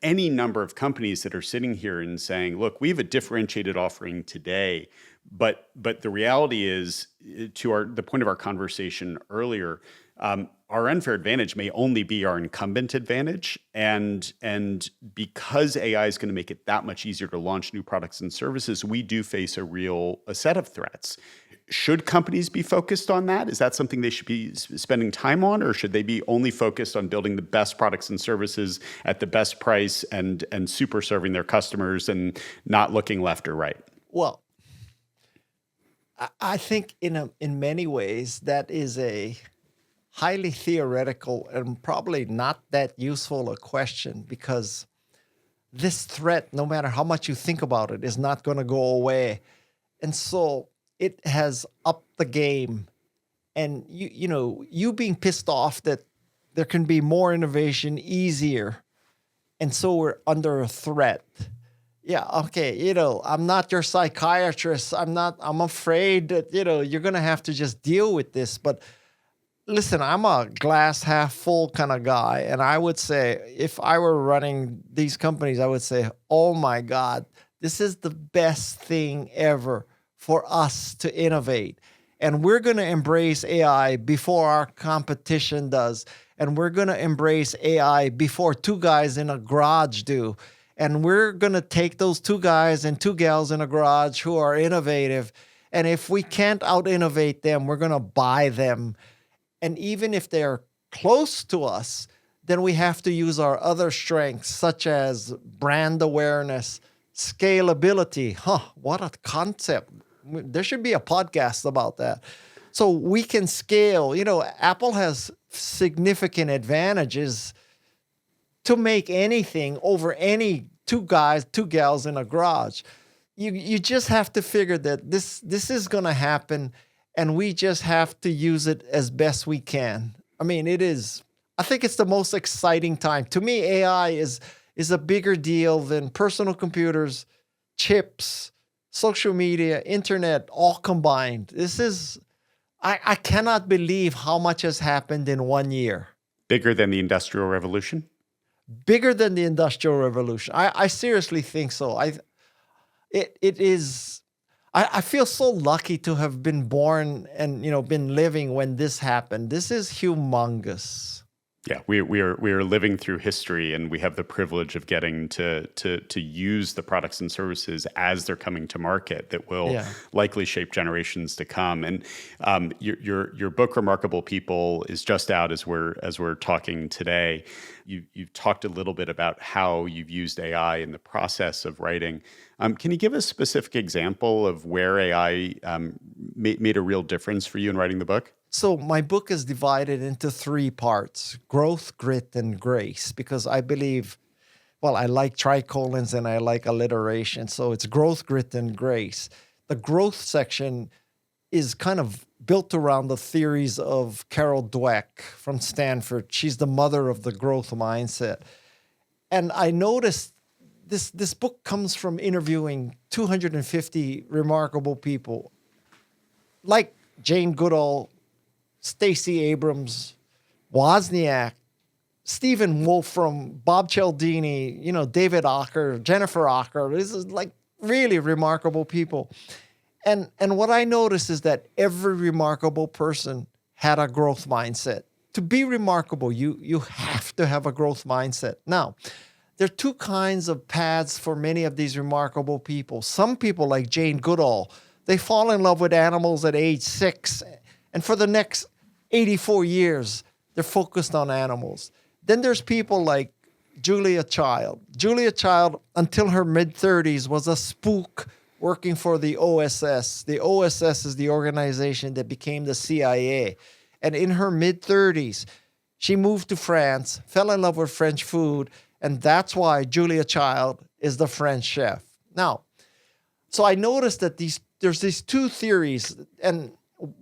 any number of companies that are sitting here and saying, look, we have a differentiated offering today, but the reality is, to the point of our conversation earlier, our unfair advantage may only be our incumbent advantage, and because AI is going to make it that much easier to launch new products and services, we do face a set of threats. Should companies be focused on that? Is that something they should be spending time on, or should they be only focused on building the best products and services at the best price and super serving their customers and not looking left or right? Well, I think in many ways that is a highly theoretical and probably not that useful a question, because this threat, no matter how much you think about it, is not going to go away. And so it has upped the game. And you being pissed off that there can be more innovation easier, and so we're under a threat. Yeah, okay, I'm not your psychiatrist. I'm afraid that, you're going to have to just deal with this. But listen, I'm a glass half full kind of guy. And I would say, if I were running these companies, I would say, oh my God, this is the best thing ever for us to innovate. And we're going to embrace AI before our competition does. And we're going to embrace AI before two guys in a garage do. And we're going to take those two guys and two gals in a garage who are innovative. And if we can't out-innovate them, we're going to buy them. And even if they're close to us, then we have to use our other strengths, such as brand awareness, scalability. What a concept. There should be a podcast about that. So we can scale. Apple has significant advantages to make anything over any two guys, two gals in a garage. You just have to figure that this is going to happen, and we just have to use it as best we can. I mean, I think it's the most exciting time. To me, AI is a bigger deal than personal computers, chips, social media, internet, all combined. I cannot believe how much has happened in 1 year. Bigger than the Industrial Revolution? Bigger than the Industrial Revolution. I seriously think so. It is. I feel so lucky to have been born and been living when this happened. This is humongous. Yeah, we are living through history, and we have the privilege of getting to use the products and services as they're coming to market that will Yeah. likely shape generations to come. And your book, Remarkable People, is just out as we're talking today. You've talked a little bit about how you've used AI in the process of writing. Can you give a specific example of where AI made a real difference for you in writing the book? So my book is divided into three parts: growth, grit, and grace, because I believe, well, I like tricolons and I like alliteration. So it's growth, grit, and grace. The growth section is kind of built around the theories of Carol Dweck from Stanford. She's the mother of the growth mindset. And I noticed this book comes from interviewing 250 remarkable people like Jane Goodall, Stacey Abrams, Wozniak, Stephen Wolfram, Bob Cialdini, David Ocker, Jennifer Ocker. This is like really remarkable people. And what I noticed is that every remarkable person had a growth mindset. To be remarkable, you have to have a growth mindset. Now, there are two kinds of paths for many of these remarkable people. Some people, like Jane Goodall, they fall in love with animals at age 6, and for the next 84 years, they're focused on animals. Then there's people like Julia Child. Julia Child, until her mid-30s, was a spook working for the OSS. The OSS is the organization that became the CIA. And in her mid-30s, she moved to France, fell in love with French food, and that's why Julia Child is the French chef. Now, so I noticed that there's these two theories, and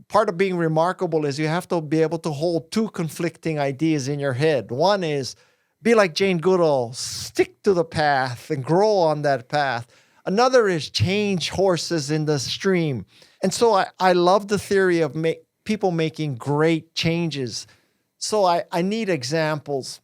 part of being remarkable is you have to be able to hold two conflicting ideas in your head. One is be like Jane Goodall, stick to the path and grow on that path. Another is change horses in the stream. And so I love the theory of people making great changes. So I need examples.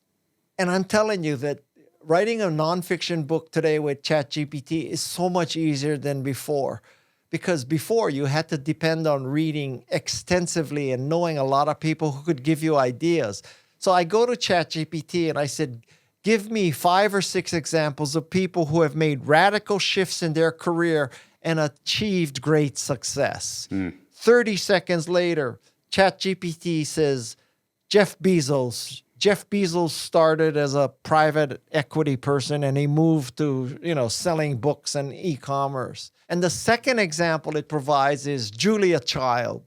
And I'm telling you that writing a nonfiction book today with ChatGPT is so much easier than before. Because before you had to depend on reading extensively and knowing a lot of people who could give you ideas. So I go to ChatGPT and I said, give me 5 or 6 examples of people who have made radical shifts in their career and achieved great success. 30 seconds later, ChatGPT says, Jeff Bezos. Jeff Bezos started as a private equity person and he moved to, selling books and e-commerce. And the second example it provides is Julia Child.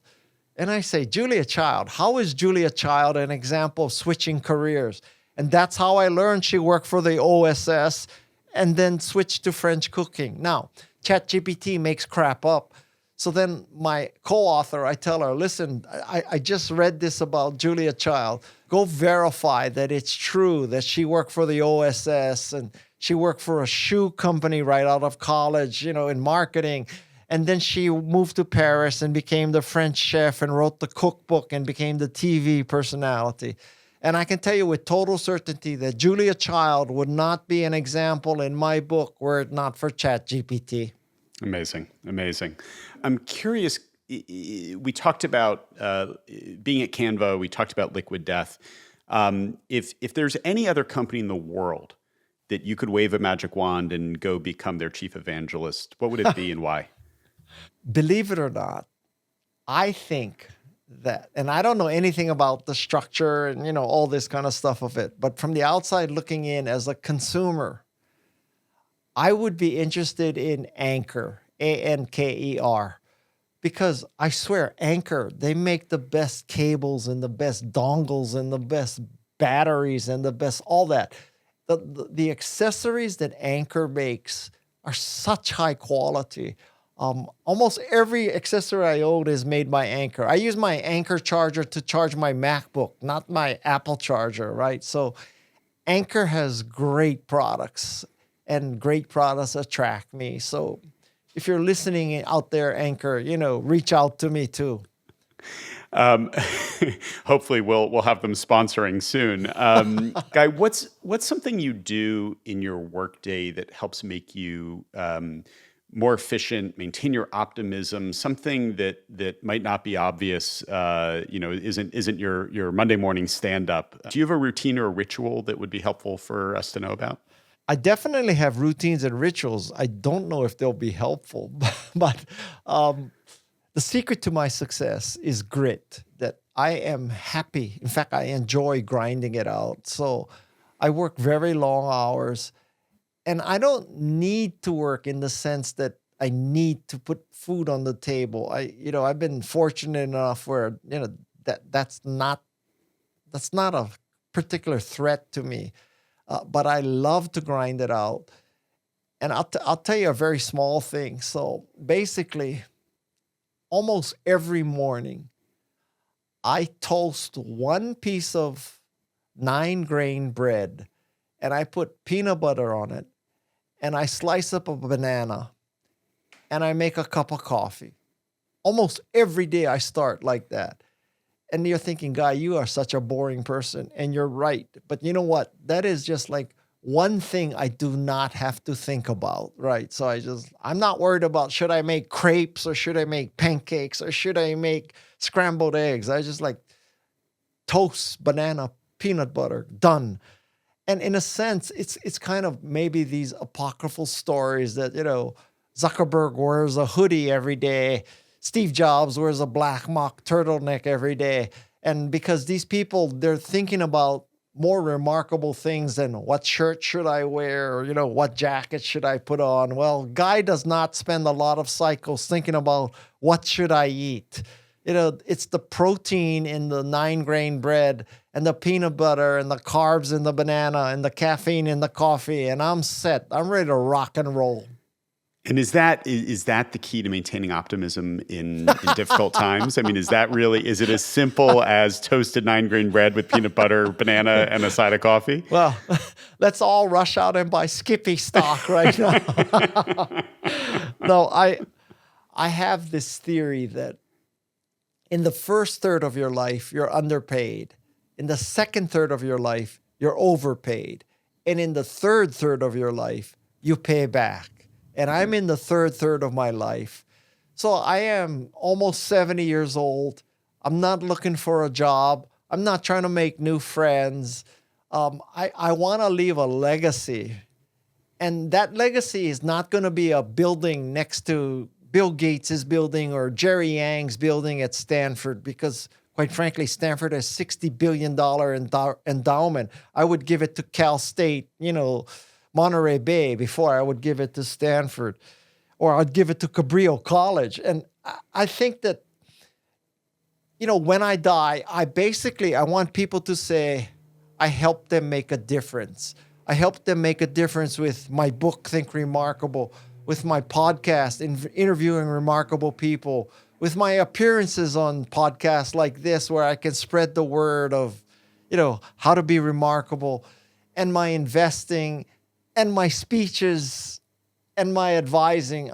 And I say, Julia Child, how is Julia Child an example of switching careers? And that's how I learned she worked for the OSS and then switched to French cooking. Now, ChatGPT makes crap up. So then my co-author, I tell her, listen, I just read this about Julia Child. Go verify that it's true, that she worked for the OSS and she worked for a shoe company right out of college, in marketing. And then she moved to Paris and became the French chef and wrote the cookbook and became the TV personality. And I can tell you with total certainty that Julia Child would not be an example in my book were it not for ChatGPT. Amazing. I'm curious, we talked about being at Canva, we talked about Liquid Death. If there's any other company in the world that you could wave a magic wand and go become their chief evangelist, what would it be and why? Believe it or not, I think that, and I don't know anything about the structure and, all this kind of stuff of it, but from the outside looking in as a consumer, I would be interested in Anker, Anker, because I swear, Anker, they make the best cables and the best dongles and the best batteries and the best, all that. The accessories that Anker makes are such high quality. Almost every accessory I own is made by Anker. I use my Anker charger to charge my MacBook, not my Apple charger, right? So Anker has great products, and great products attract me. So if you're listening out there, Anker, reach out to me too. Hopefully we'll have them sponsoring soon. Guy, what's something you do in your workday that helps make you more efficient, maintain your optimism, something that might not be obvious, isn't your Monday morning stand-up. Do you have a routine or a ritual that would be helpful for us to know about? I definitely have routines and rituals. I don't know if they'll be helpful, but the secret to my success is grit, that I am happy. In fact, I enjoy grinding it out. So I work very long hours, and I don't need to work in the sense that I need to put food on the table. I've been fortunate enough where, that's not a particular threat to me. But I love to grind it out. And I'll tell you a very small thing. So basically, almost every morning, I toast one piece of 9-grain bread, and I put peanut butter on it, and I slice up a banana, and I make a cup of coffee. Almost every day I start like that. And you're thinking, Guy, you are such a boring person. And you're right. But you know what? That is just like one thing I do not have to think about, right? So I'm not worried about, should I make crepes or should I make pancakes or should I make scrambled eggs? I just like toast, banana, peanut butter, done. And in a sense, it's kind of maybe these apocryphal stories that, Zuckerberg wears a hoodie every day. Steve Jobs wears a black mock turtleneck every day. And because these people, they're thinking about more remarkable things than what shirt should I wear or, what jacket should I put on? Well, Guy does not spend a lot of cycles thinking about what should I eat. It's the protein in the 9-grain bread and the peanut butter and the carbs in the banana and the caffeine in the coffee. And I'm set. I'm ready to rock and roll. And is that the key to maintaining optimism in difficult times? I mean, is it as simple as toasted 9-grain bread with peanut butter, banana, and a side of coffee? Well, let's all rush out and buy Skippy stock right now. No, I have this theory that in the first third of your life, you're underpaid. In the second third of your life, you're overpaid. And in the third third of your life, you pay back. And I'm in the third third of my life. So I am almost 70 years old. I'm not looking for a job. I'm not trying to make new friends. I want to leave a legacy. And that legacy is not going to be a building next to Bill Gates' building or Jerry Yang's building at Stanford, because quite frankly, Stanford has $60 billion endowment. I would give it to Cal State, Monterey Bay before I would give it to Stanford, or I'd give it to Cabrillo College. And I think that, when I die, I want people to say, I helped them make a difference. I helped them make a difference with my book, Think Remarkable, with my podcast, interviewing remarkable people, with my appearances on podcasts like this, where I can spread the word of, how to be remarkable, and my investing, and my speeches and my advising.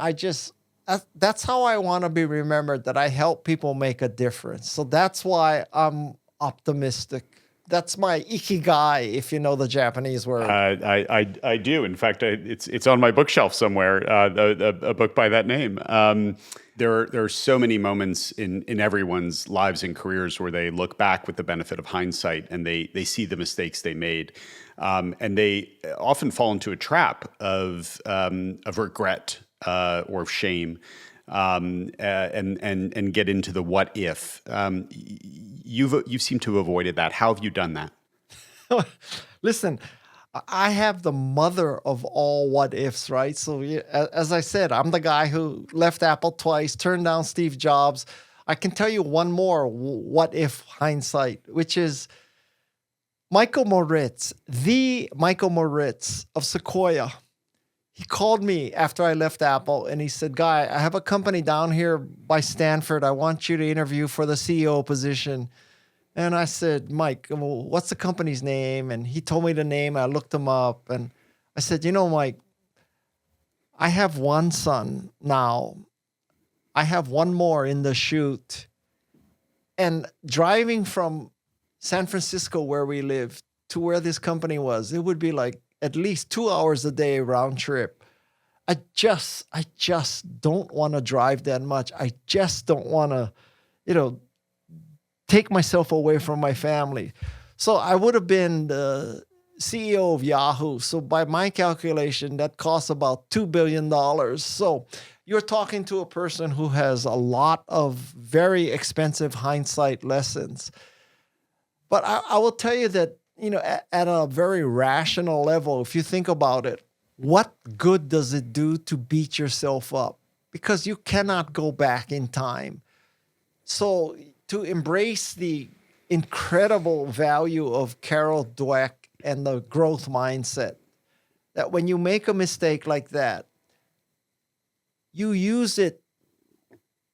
That's how I want to be remembered, that I help people make a difference. So that's why I'm optimistic. That's my ikigai, if you know the Japanese word. I do. In fact, it's on my bookshelf somewhere, a book by that name. There are so many moments in everyone's lives and careers where they look back with the benefit of hindsight and they see the mistakes they made. And they often fall into a trap of regret or shame, and get into the what if. You seem to have avoided that. How have you done that? Listen, I have the mother of all what ifs, right? So as I said, I'm the guy who left Apple twice, turned down Steve Jobs. I can tell you one more what if hindsight, which is Michael Moritz, the Michael Moritz of Sequoia. He called me after I left Apple and he said, Guy, I have a company down here by Stanford. I want you to interview for the CEO position. And I said, Mike, well, what's the company's name? And he told me the name. I looked him up and I said, Mike, I have one son now. I have one more in the chute. And driving from San Francisco, where we live, to where this company was, it would be like at least 2 hours a day round trip. I just don't want to drive that much. I just don't want to, take myself away from my family. So I would have been the CEO of Yahoo. So by my calculation, that costs about $2 billion. So you're talking to a person who has a lot of very expensive hindsight lessons. But I will tell you that, at a very rational level, if you think about it, what good does it do to beat yourself up? Because you cannot go back in time. So to embrace the incredible value of Carol Dweck and the growth mindset, that when you make a mistake like that, you use it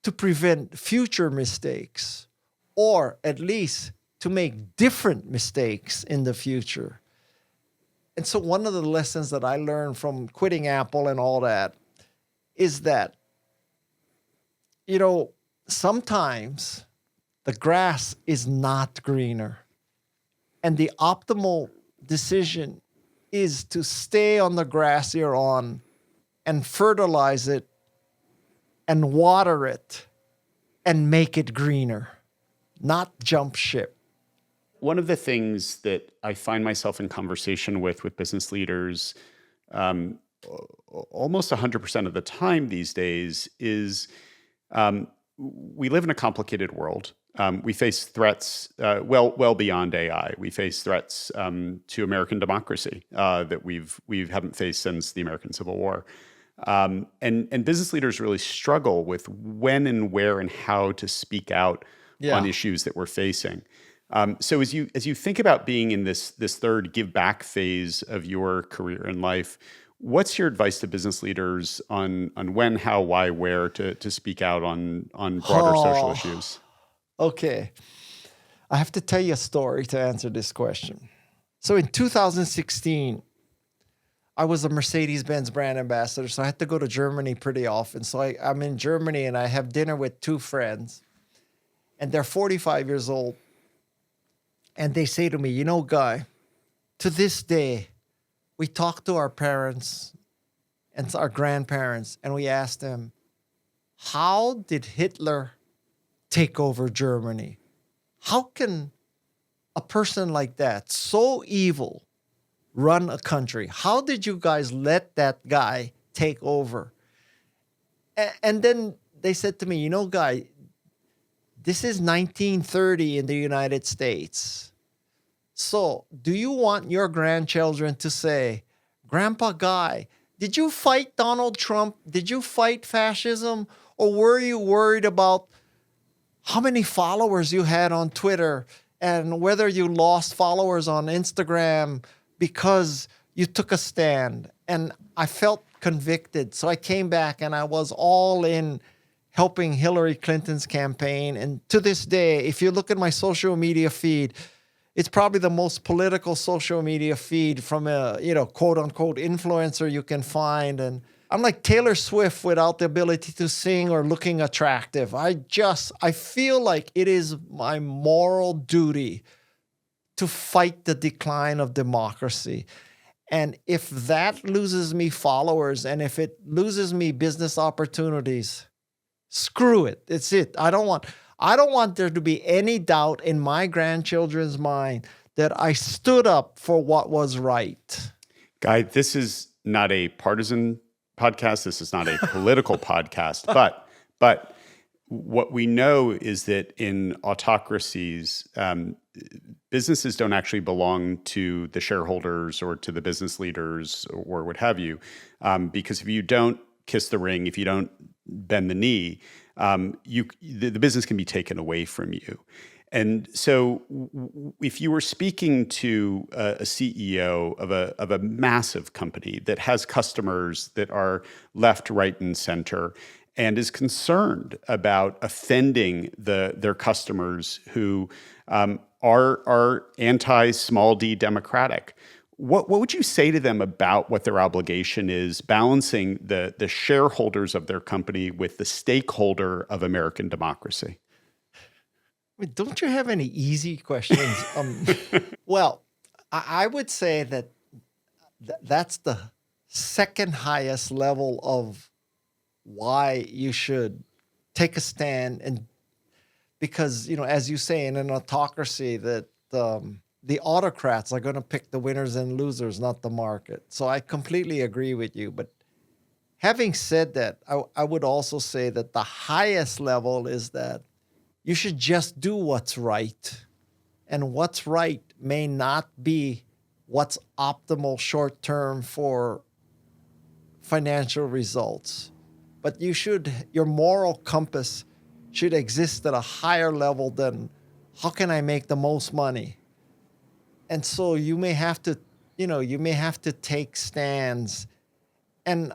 to prevent future mistakes, or at least to make different mistakes in the future. And so one of the lessons that I learned from quitting Apple and all that is that, sometimes the grass is not greener. And the optimal decision is to stay on the grass you're on and fertilize it and water it and make it greener, not jump ship. One of the things that I find myself in conversation with business leaders almost 100% of the time these days is we live in a complicated world. We face threats well beyond AI. We face threats to American democracy that we haven't faced since the American Civil War. And business leaders really struggle with when and where and how to speak out on issues that we're facing. So as you think about being in this third give back phase of your career and life, what's your advice to business leaders on when, how, why, where to speak out on broader social issues? Okay. I have to tell you a story to answer this question. So in 2016, I was a Mercedes-Benz brand ambassador, so I had to go to Germany pretty often. So I'm in Germany and I have dinner with two friends, and they're 45 years old. And they say to me, Guy, to this day, we talk to our parents and our grandparents, and we ask them, how did Hitler take over Germany? How can a person like that, so evil, run a country? How did you guys let that guy take over? And then they said to me, Guy, this is 1930 in the United States. So do you want your grandchildren to say, Grandpa Guy, did you fight Donald Trump? Did you fight fascism? Or were you worried about how many followers you had on Twitter and whether you lost followers on Instagram because you took a stand? And I felt convicted. So I came back and I was all in helping Hillary Clinton's campaign. And to this day, if you look at my social media feed, it's probably the most political social media feed from a, quote unquote influencer you can find. And I'm like Taylor Swift without the ability to sing or looking attractive. I feel like it is my moral duty to fight the decline of democracy. And if that loses me followers and if it loses me business opportunities, screw it. It's it. I don't want there to be any doubt in my grandchildren's mind that I stood up for what was right. Guy, this is not a partisan podcast. This is not a political podcast. But what we know is that in autocracies, businesses don't actually belong to the shareholders or to the business leaders or what have you. Because if you don't kiss the ring, if you don't bend the knee, the business can be taken away from you. And so if you were speaking to a CEO of a massive company that has customers that are left, right, and center and is concerned about offending their customers who are anti-small d democratic, what would you say to them about what their obligation is balancing the shareholders of their company with the stakeholder of American democracy? Don't you have any easy questions? Well, I would say that that's the second highest level of why you should take a stand. And because, as you say, in an autocracy, that the autocrats are going to pick the winners and losers, not the market. So I completely agree with you. But having said that, I would also say that the highest level is that you should just do what's right. And what's right may not be what's optimal short term for financial results. But your moral compass should exist at a higher level than how can I make the most money? And so you may have to take stands. And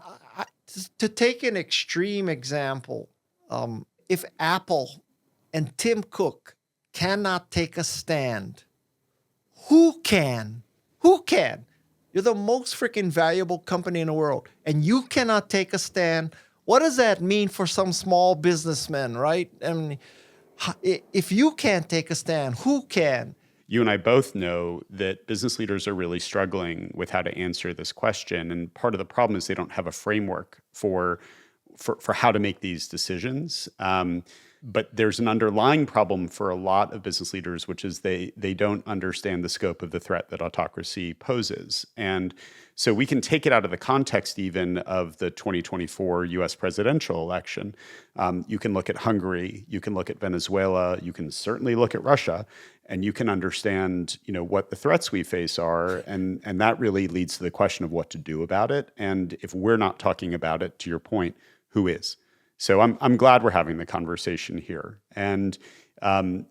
to take an extreme example, if Apple and Tim Cook cannot take a stand, who can? Who can? You're the most freaking valuable company in the world, and you cannot take a stand. What does that mean for some small businessmen, right? I mean, if you can't take a stand, who can? You and I both know that business leaders are really struggling with how to answer this question. And part of the problem is they don't have a framework for how to make these decisions. But there's an underlying problem for a lot of business leaders, which is they don't understand the scope of the threat that autocracy poses. And so we can take it out of the context even of the 2024 US presidential election. You can look at Hungary, you can look at Venezuela, you can certainly look at Russia, and you can understand, what the threats we face are. And that really leads to the question of what to do about it. And if we're not talking about it, to your point, who is? So I'm glad we're having the conversation here, and I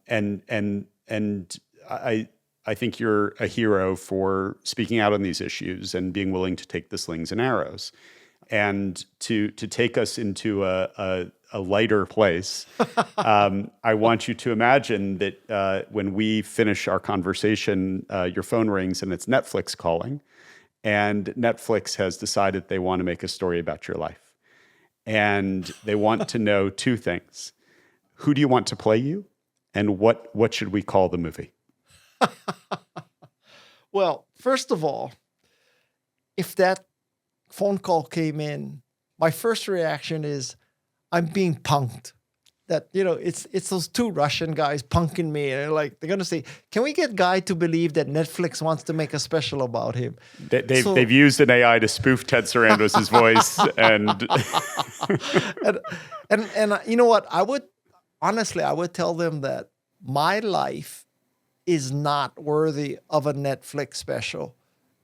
think you're a hero for speaking out on these issues and being willing to take the slings and arrows, and to take us into a lighter place. I want you to imagine that when we finish our conversation, your phone rings and it's Netflix calling, and Netflix has decided they want to make a story about your life. And they want to know two things. Who do you want to play you? And what should we call the movie? Well, first of all, if that phone call came in, my first reaction is I'm being punked. That, it's those two Russian guys punking me. And they're going to say, can we get Guy to believe that Netflix wants to make a special about him? They've used an AI to spoof Ted Sarandos's voice. And you know what? I would tell them that my life is not worthy of a Netflix special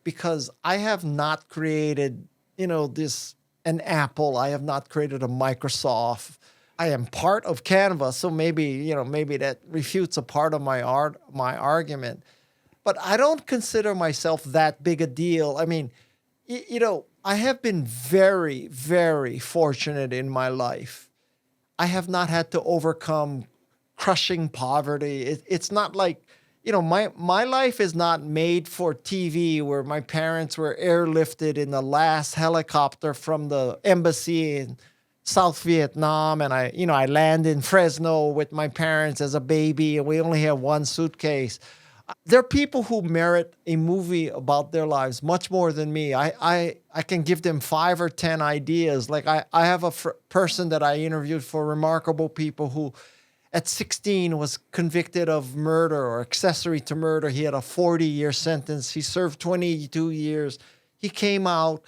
because I have not created, an Apple. I have not created a Microsoft. I am part of Canva, so maybe that refutes a part of my argument. But I don't consider myself that big a deal. I mean, I have been very, very fortunate in my life. I have not had to overcome crushing poverty. It's not like, my life is not made for TV where my parents were airlifted in the last helicopter from the embassy in South Vietnam, and I land in Fresno with my parents as a baby, and we only have one suitcase. There are people who merit a movie about their lives much more than me. I can give them 5 or 10 ideas. Like I have a person that I interviewed for Remarkable People who at 16 was convicted of murder or accessory to murder. He had a 40-year sentence. He served 22 years. He came out.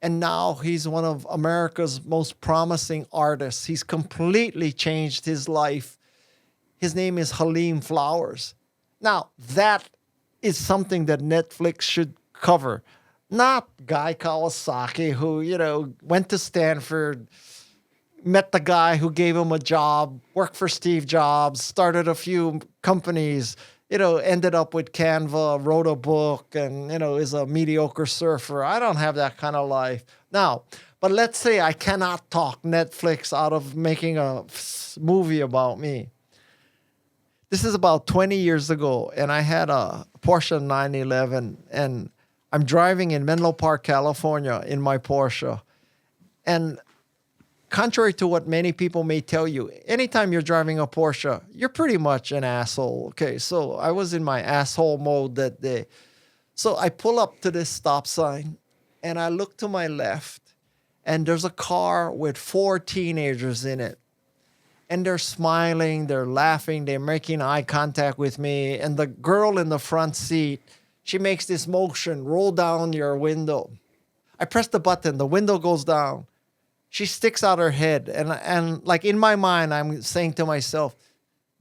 And now he's one of America's most promising artists. He's completely changed his life. His name is Halim Flowers. Now, that is something that Netflix should cover. Not Guy Kawasaki, who, went to Stanford, met the guy who gave him a job, worked for Steve Jobs, started a few companies, ended up with Canva, wrote a book, and, is a mediocre surfer. I don't have that kind of life. Now, but let's say I cannot talk Netflix out of making a movie about me. This is about 20 years ago, and I had a Porsche 911, and I'm driving in Menlo Park, California in my Porsche. And contrary to what many people may tell you, anytime you're driving a Porsche, you're pretty much an asshole. Okay, so I was in my asshole mode that day. So I pull up to this stop sign, and I look to my left, and there's a car with 4 teenagers in it. And they're smiling, they're laughing, they're making eye contact with me. And the girl in the front seat, she makes this motion, roll down your window. I press the button, the window goes down. She sticks out her head. And like in my mind, I'm saying to myself,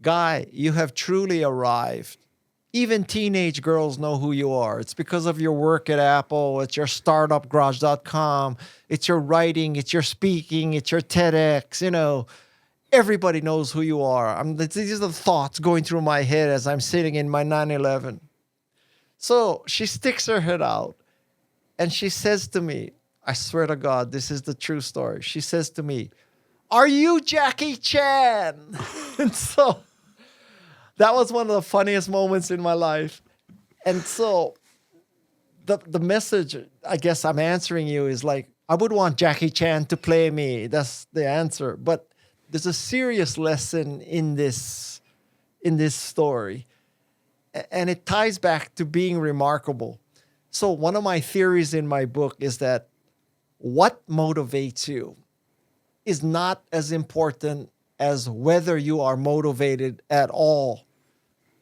Guy, you have truly arrived. Even teenage girls know who you are. It's because of your work at Apple. It's your startupgarage.com. It's your writing. It's your speaking. It's your TEDx, Everybody knows who you are. These are the thoughts going through my head as I'm sitting in my 911. So she sticks her head out and she says to me, I swear to God, this is the true story. She says to me, "Are you Jackie Chan?" And so that was one of the funniest moments in my life. And so the message I guess I'm answering you is like, I would want Jackie Chan to play me. That's the answer. But there's a serious lesson in this story. And it ties back to being remarkable. So one of my theories in my book is that what motivates you is not as important as whether you are motivated at all.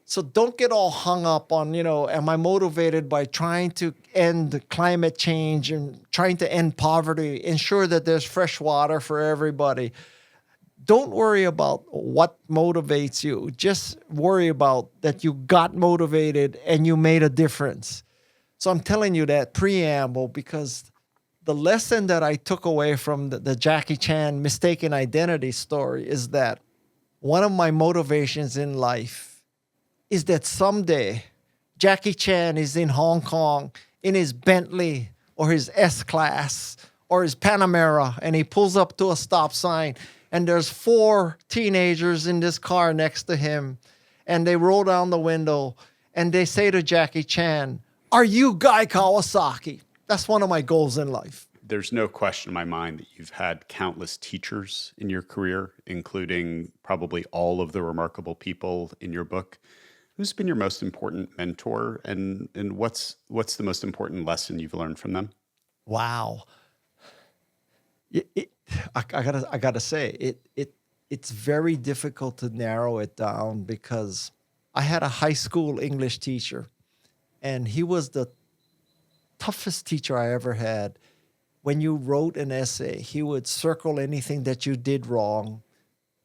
So don't get all hung up on, am I motivated by trying to end climate change and trying to end poverty, ensure that there's fresh water for everybody. Don't worry about what motivates you. Just worry about that you got motivated and you made a difference. So I'm telling you that preamble because the lesson that I took away from the Jackie Chan mistaken identity story is that one of my motivations in life is that someday Jackie Chan is in Hong Kong in his Bentley or his S-Class or his Panamera, and he pulls up to a stop sign, and there's 4 teenagers in this car next to him, and they roll down the window, and they say to Jackie Chan, "Are you Guy Kawasaki?" That's one of my goals in life. There's no question in my mind that you've had countless teachers in your career, including probably all of the remarkable people in your book. Who's been your most important mentor, and what's the most important lesson you've learned from them? Wow. I gotta say, it's very difficult to narrow it down because I had a high school English teacher, and he was the toughest teacher I ever had. When you wrote an essay, he would circle anything that you did wrong.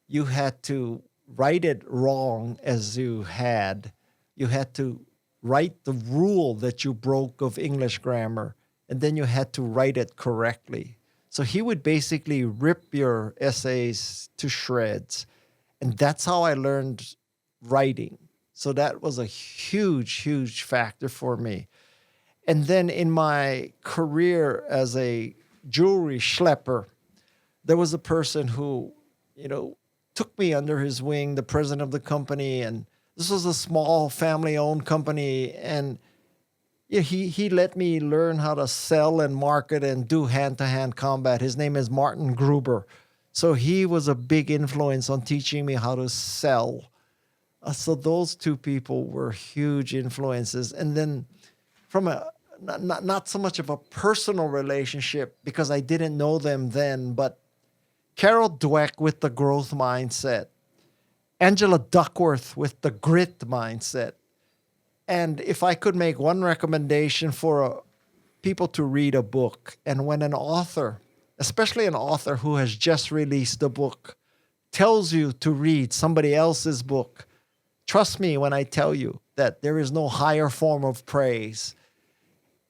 You had to write it wrong as you had. You had to write the rule that you broke of English grammar, and then you had to write it correctly. So he would basically rip your essays to shreds. And that's how I learned writing. So that was a huge, huge factor for me. And then in my career as a jewelry schlepper, there was a person who, took me under his wing, the president of the company. And this was a small family-owned company. And he let me learn how to sell and market and do hand-to-hand combat. His name is Martin Gruber. So he was a big influence on teaching me how to sell. So those 2 people were huge influences. And then from not so much of a personal relationship because I didn't know them then, but Carol Dweck with the growth mindset, Angela Duckworth with the grit mindset. And if I could make one recommendation for people to read a book, and when an author, especially an author who has just released a book, tells you to read somebody else's book, trust me when I tell you that there is no higher form of praise.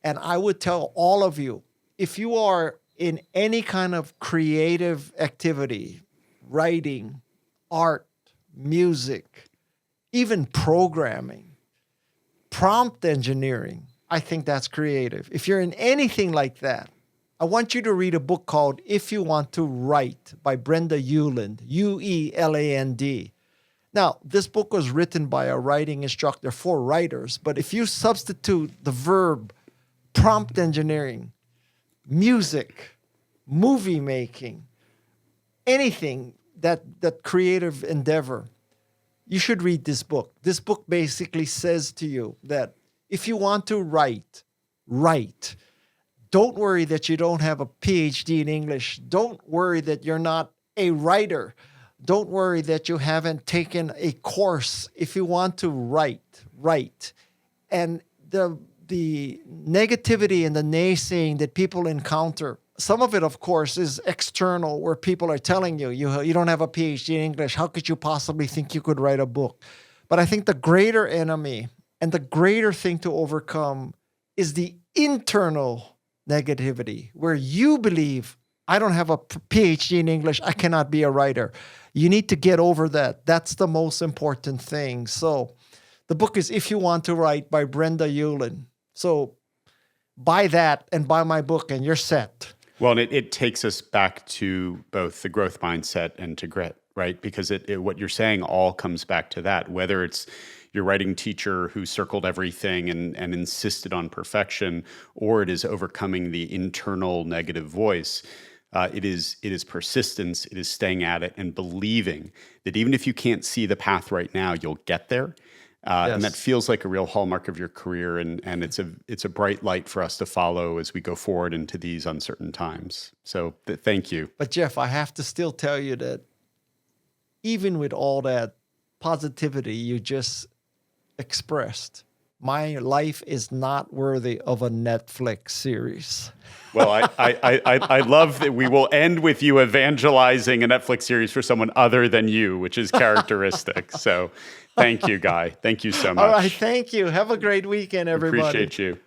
And I would tell all of you, if you are in any kind of creative activity, writing, art, music, even programming, prompt engineering, I think that's creative. If you're in anything like that, I want you to read a book called If You Want to Write by Brenda Ueland, Ueland. Now, this book was written by a writing instructor for writers, but if you substitute the verb prompt engineering, music, movie making, anything that creative endeavor, you should read this book. This book basically says to you that if you want to write, Don't worry that you don't have a PhD in English. Don't worry that you're not a writer. Don't worry that you haven't taken a course. If you want to write. And the negativity and the naysaying that people encounter, some of it, of course, is external, where people are telling you, you don't have a PhD in English. How could you possibly think you could write a book? But I think the greater enemy and the greater thing to overcome is the internal negativity, where you believe, I don't have a PhD in English, I cannot be a writer. You need to get over that. That's the most important thing. So the book is If You Want to Write by Brenda Yulin. So buy that and buy my book and you're set. Well, and it takes us back to both the growth mindset and to grit, right? Because what you're saying all comes back to that, whether it's your writing teacher who circled everything and insisted on perfection, or it is overcoming the internal negative voice. It is persistence. It is staying at it and believing that even if you can't see the path right now, you'll get there. Yes. And that feels like a real hallmark of your career, and it's a bright light for us to follow as we go forward into these uncertain times. So thank you. But Jeff, I have to still tell you that even with all that positivity you just expressed, my life is not worthy of a Netflix series. Well, I love that we will end with you evangelizing a Netflix series for someone other than you, which is characteristic. So thank you, Guy. Thank you so much. All right. Thank you. Have a great weekend, everybody. Appreciate you.